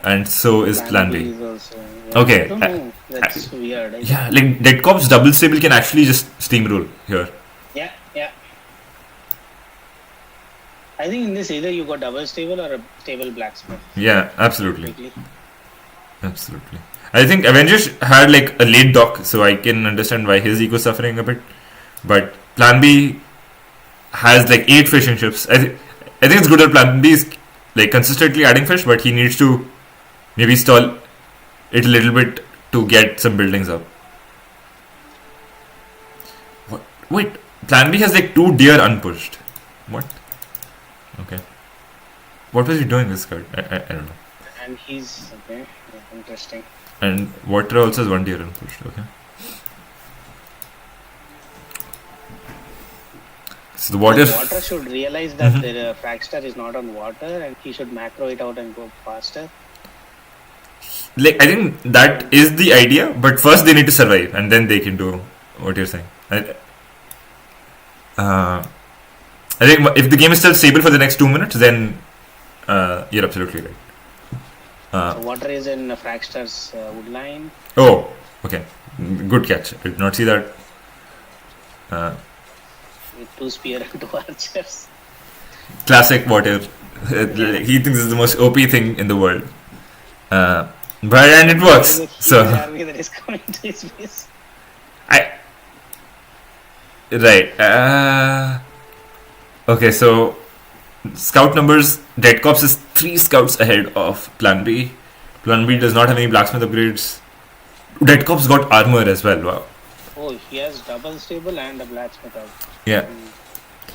and so is Plan B. Is also, Okay. I don't know. That's weird. Yeah, like Dead Corp's double stable can actually just steamroll here. Yeah. I think in this either you got double stable or a stable blacksmith. Yeah, absolutely. Quickly. Absolutely. I think Avengers had like a late dock, so I can understand why his ego suffering a bit. But Plan B has like 8 fishing ships. I think it's good that Plan B is like consistently adding fish, but he needs to maybe stall it a little bit to get some buildings up. What? Wait, Plan B has like 2 deer unpushed. What? Okay. What was he doing this card? I don't know. And he's okay. Yeah, interesting. And water also has 1 deer unpushed. Okay. So the water. Water should realize that the Fragstar is not on water, and he should macro it out and go faster. Like I think that is the idea, but first they need to survive, and then they can do what you're saying. I think if the game is still stable for the next 2 minutes, then you're absolutely right. So water is in Fragstar's wood line. Oh, okay, good catch. I did not see that. With 2 spear and 2 archers. Classic water. He thinks it's the most OP thing in the world. But and it works. So army that is coming to his base. Right. Okay, so scout numbers. Dead Corps is 3 scouts ahead of Plan B. Plan B does not have any blacksmith upgrades. Dead Corps got armor as well. Wow. Oh, he has double stable and a blacksmith out. Yeah.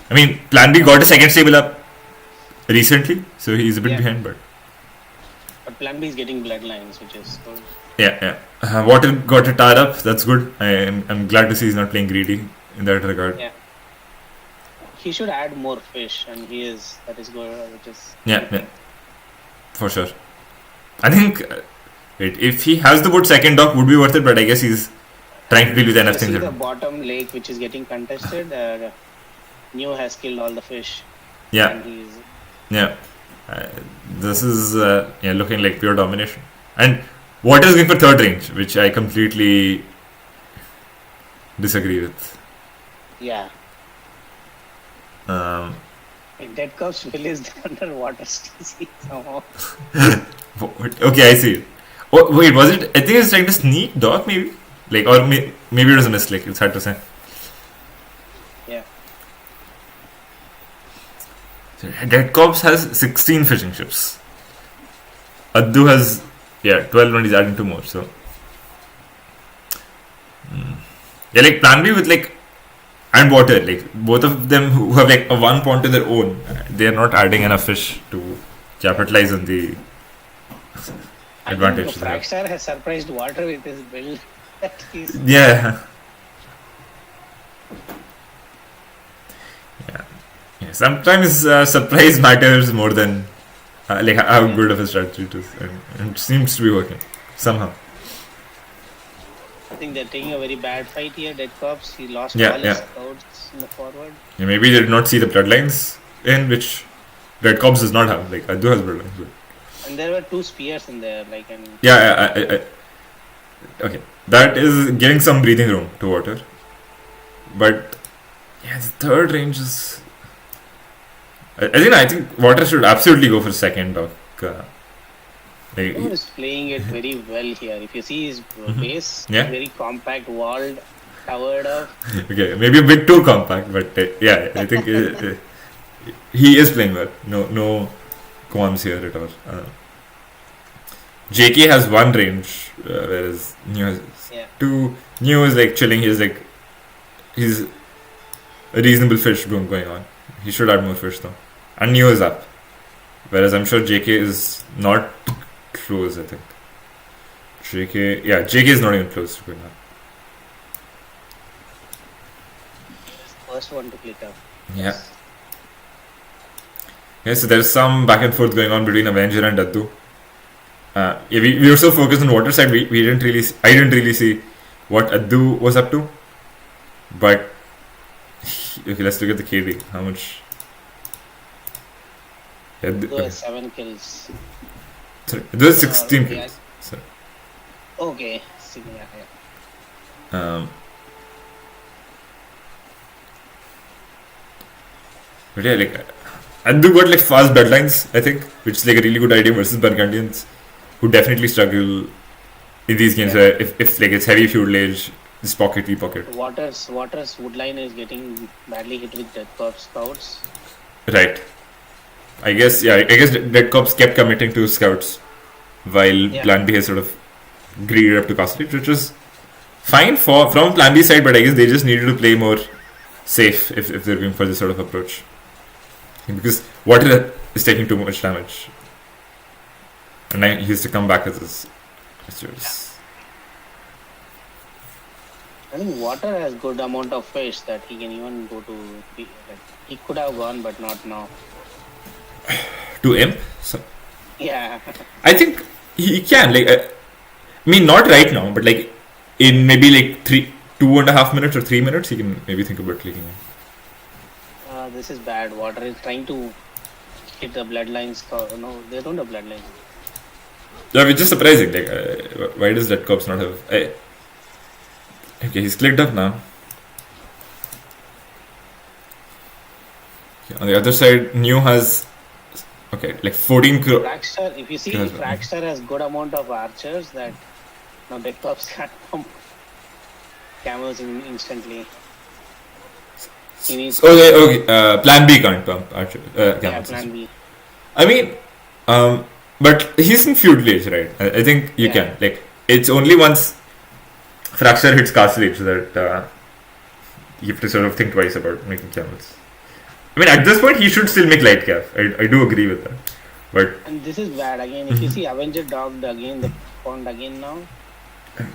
I mean, Plan B got a second stable up recently, so he's a bit behind, but Plan B is getting bloodlines, which is good. yeah. Water got a tar up. That's good. I'm glad to see he's not playing greedy in that regard. Yeah. He should add more fish, and he is. That is good. Which is Yeah, for sure. I think if he has the boat second dock, would be worth it. But I guess he's trying to deal with enough things. See the bottom lake, which is getting contested. New has killed all the fish. Yeah. And he's Yeah. This is looking like pure domination. And Water is going for third range, which I completely disagree with. yeah. Dead Corpse will is underwater CC somehow. Okay, I see it. Oh, wait, was it? I think it's trying to sneak dock, maybe? Like, or maybe it was a mistake. It's hard to say. Yeah. Dead Corps has 16 fishing ships. Addu has 12 and he's adding 2 more. So yeah, like Plan B with like and Water, like both of them who have like a 1 pawn to their own, they are not adding enough fish to capitalize on the advantage. Fragstar has surprised Water with his build. Yeah. Sometimes surprise matters more than like how good of a strategy it is, and it seems to be working somehow. I think they're taking a very bad fight here. Dead Corpse, he lost Yeah, all his yeah. scouts in the forward. Yeah, maybe they did not see the bloodlines in which Red Corps does not have. Like Addu has bloodlines. But And there were 2 spears in there, like and okay, that is giving some breathing room to Water. But yeah, the third range is. I think Water should absolutely go for second dock. he is playing it very well here. If you see his base, Yeah. very compact, walled, towered up. Okay, maybe a bit too compact, but I think he is playing well. No qualms here at all. JK has 1 range, whereas New has 2. New is like chilling. He's a reasonable fish going on. He should add more fish though. And New is up, whereas I'm sure JK is not close. I think JK is not even close to going up. First one to click up. Yeah. So there's some back and forth going on between Avenger and Addu. We were so focused on Water side, I didn't really see what Addu was up to. But okay, let's look at the KD. How much? Addu has 7 kills. Sorry, Addu has 16 kills. Sorry. Okay. But yeah, like Addu got like fast bloodlines, I think, which is like a really good idea versus Burgundians, who definitely struggle in these games where if like it's heavy fuelage, this pocket we pocket. Waters woodline is getting badly hit with death corps scouts. Right. I guess Dead Cops kept committing to scouts while Plan B has sort of greeded up to castle, which was fine from Plan B side, but I guess they just needed to play more safe if they're going for this sort of approach. Because water is taking too much damage. And now he has to come back with his yours. I think water has good amount of fish that he can even go to. He could have gone, but not now. To imp? So, yeah. I think he can. Like, I mean, not right now, but like in maybe like 2.5 minutes or 3 minutes, he can maybe think about clicking in. This is bad. Water is trying to hit the bloodlines. No, they don't have bloodlines. Yeah, which is surprising. Like, why does Red Corps not have? Okay, he's clicked up now. Okay, on the other side, New has like 14 crore. Fracture. If you see, Fracture has good amount of archers that now Death Corps can't pump camels instantly. Okay. Plan B can't pump archers. Yeah, Plan B. I mean, but he's in feudal age, right? I think you can. Like, it's only once Fracture hits castle age that you have to sort of think twice about making camels. I mean, at this point, he should still make light calf. I do agree with that. But and this is bad again. If you see Avenger dogged again, the pond again now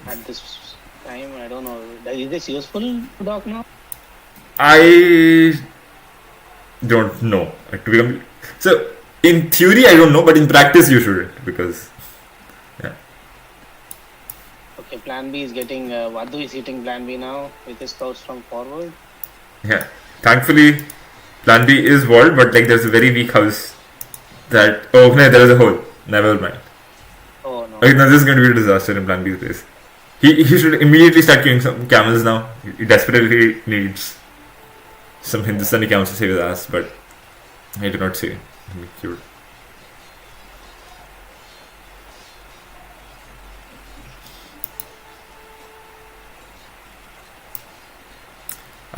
at this time, I don't know. Is this useful to dog now? I don't know. So in theory, I don't know, but in practice, you shouldn't because. Okay, Plan B is getting. Vadhu is hitting Plan B now with his scouts from forward. Yeah, thankfully, Plan B is walled, but like there's a very weak house. There is a hole. Never mind. Oh no. Okay, now this is going to be a disaster in Plan B's base. He should immediately start killing some camels now. He desperately needs some Hindustani camels to save his ass, but I do not see it. Cute.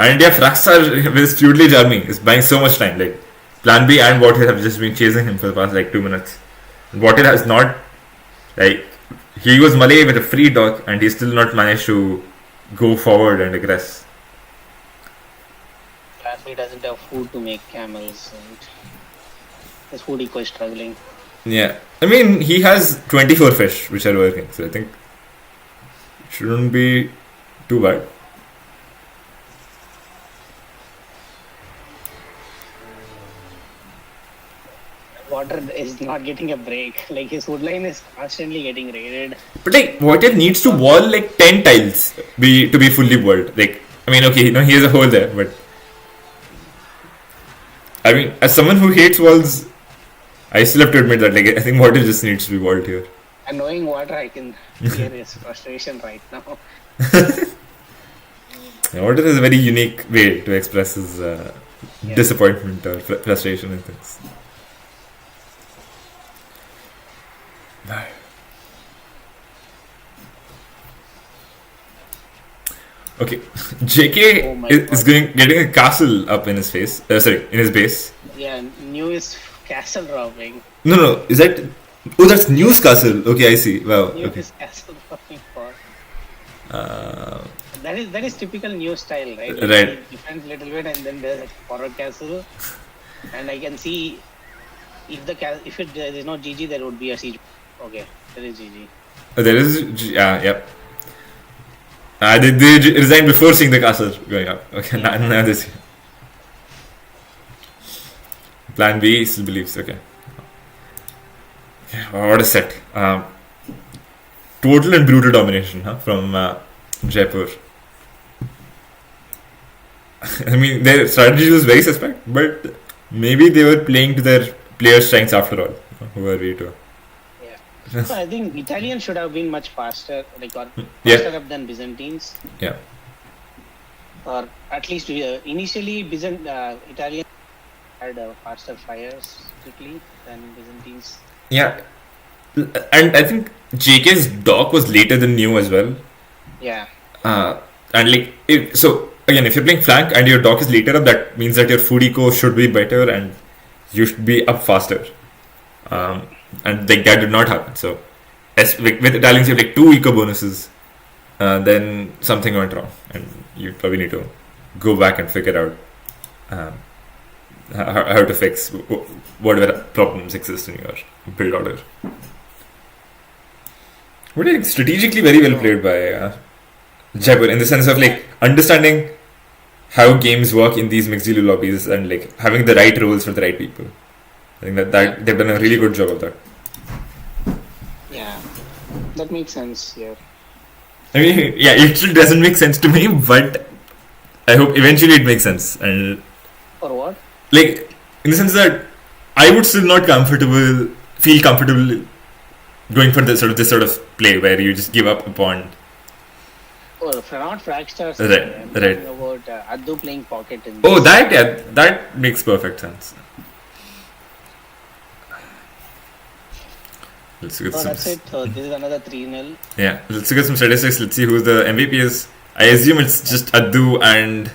And yeah, Fraxar with his feudal age army is buying so much time. Like Plan B and Water have just been chasing him for the past like 2 minutes. And Water has not, like, he was Malay with a free dog and he's still not managed to go forward and aggress. Plan B doesn't have food to make camels and his food eco is struggling. Yeah. I mean, he has 24 fish which are working, so I think it shouldn't be too bad. Water is not getting a break. Like his woodline is constantly getting raided. But like, Water needs to wall like 10 tiles to be fully walled. Like, I mean, okay, he has a hole there, but I mean, as someone who hates walls, I still have to admit that like I think Water just needs to be walled here. And knowing Water, I can hear his frustration right now. Water is a very unique way to express his disappointment or frustration and things. Okay, JK is getting a castle up in his face. In his base. Yeah, New is castle robbing. No, is that? Oh, that's New's castle. Okay, I see. Wow. New okay. is castle robbing for. That is typical New style, right? Like right. He defends a little bit and then there's a forward castle, and I can see if there is no GG, there would be a siege. Okay, there is GG. Oh, there is. Yep. They resigned before seeing the castle going up. Okay, now this. Plan B still believes. Okay. What a set. Total and brutal domination from Jaipur. I mean, their strategy was very suspect, but maybe they were playing to their players' strengths after all. Who are we to? So I think Italians should have been much faster, faster up than Byzantines. Yeah. Or at least initially Italians had faster fires quickly than Byzantines. Yeah. And I think JK's dock was later than New as well. Yeah. And like, so again, if you're playing flank and your dock is later up, that means that your food eco should be better and you should be up faster. And like that did not happen. So, with Italians, you have like 2 eco bonuses. Then something went wrong, and you probably need to go back and figure out how to fix whatever problems exist in your build order. What do you think? Strategically very well played by Jaipur, in the sense of like understanding how games work in these mixed dealer lobbies and like having the right roles for the right people. I think that they've done a really good job of that. Yeah. That makes sense. Yeah. I mean, yeah, it still doesn't make sense to me, but I hope eventually it makes sense. And For what? like, in the sense that I would still not feel comfortable going for this sort of play where you just give up upon. Oh, not Fragstars. Right, I'm right. talking about Addu playing pocket in Oh, this. that makes perfect sense. Let's get Oh, some. that's it. So this is another 3-0. Yeah, let's get some statistics. Let's see who the MVP is. I assume it's just Addu and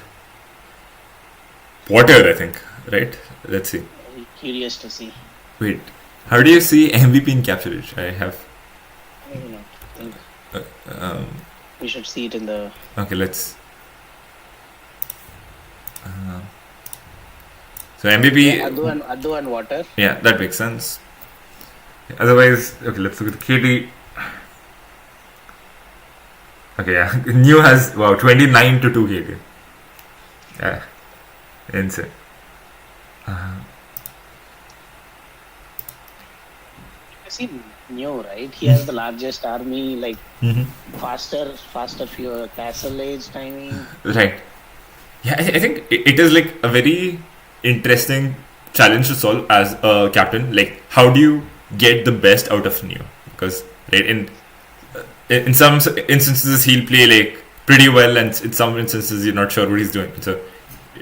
Potter, I think, right? Let's see. Very curious to see. Wait, how do you see MVP in capturage? I have. I don't know. I think Um, we should see it in the. okay, let's. So MVP. Addu and Water. Yeah, that makes sense. Otherwise, okay, let's look at the KD. Okay, yeah. New has, 29 to 2 KD. Yeah. Insane. You see New, right? He has the largest army, like faster fewer castle age timing. Right. Yeah, I think it is like a very interesting challenge to solve as a captain. Like, how do you get the best out of Neo? Because right in some instances he'll play like pretty well, and in some instances you're not sure what he's doing. So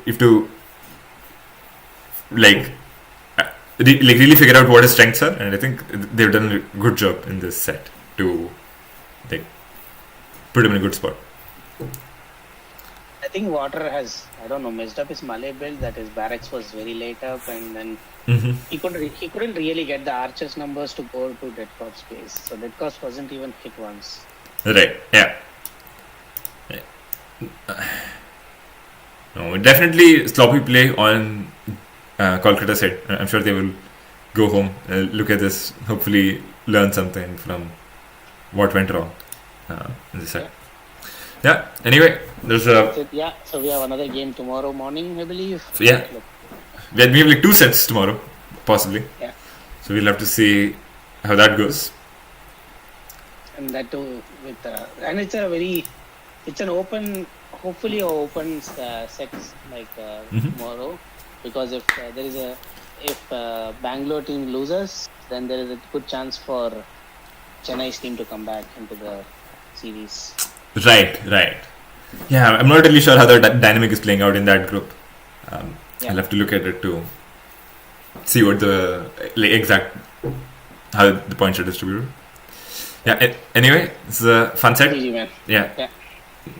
you have to like really figure out what his strengths are, and I think they've done a good job in this set to like put him in a good spot. I think Water has, I don't know, messed up his Malay build, that his barracks was very late up, and then he couldn't really get the archers numbers to go to Dead Corps space. So Dead Corps wasn't even hit once. Right. Yeah. No, definitely sloppy play on Kolkata side. I'm sure they will go home, look at this, hopefully learn something from what went wrong in this side. Yeah. Anyway, there's Yeah, so we have another game tomorrow morning, I believe. yeah. We have like 2 sets tomorrow, possibly. Yeah. So we'll have to see how that goes. And that too with and it's an open, hopefully an open set like tomorrow, because if Bangalore team loses, then there is a good chance for Chennai's team to come back into the series. Right. Yeah, I'm not really sure how the dynamic is playing out in that group. I'll have to look at it to see what the exact how the points are distributed. Yeah. Anyway, it's a fun set. GG, man. Yeah.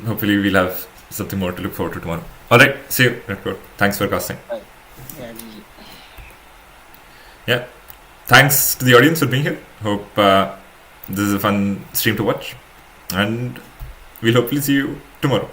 Hopefully, we'll have something more to look forward to tomorrow. All right. See you. Thanks for casting. Yeah, GG. Yeah. Thanks to the audience for being here. Hope this is a fun stream to watch, and we'll hopefully see you tomorrow.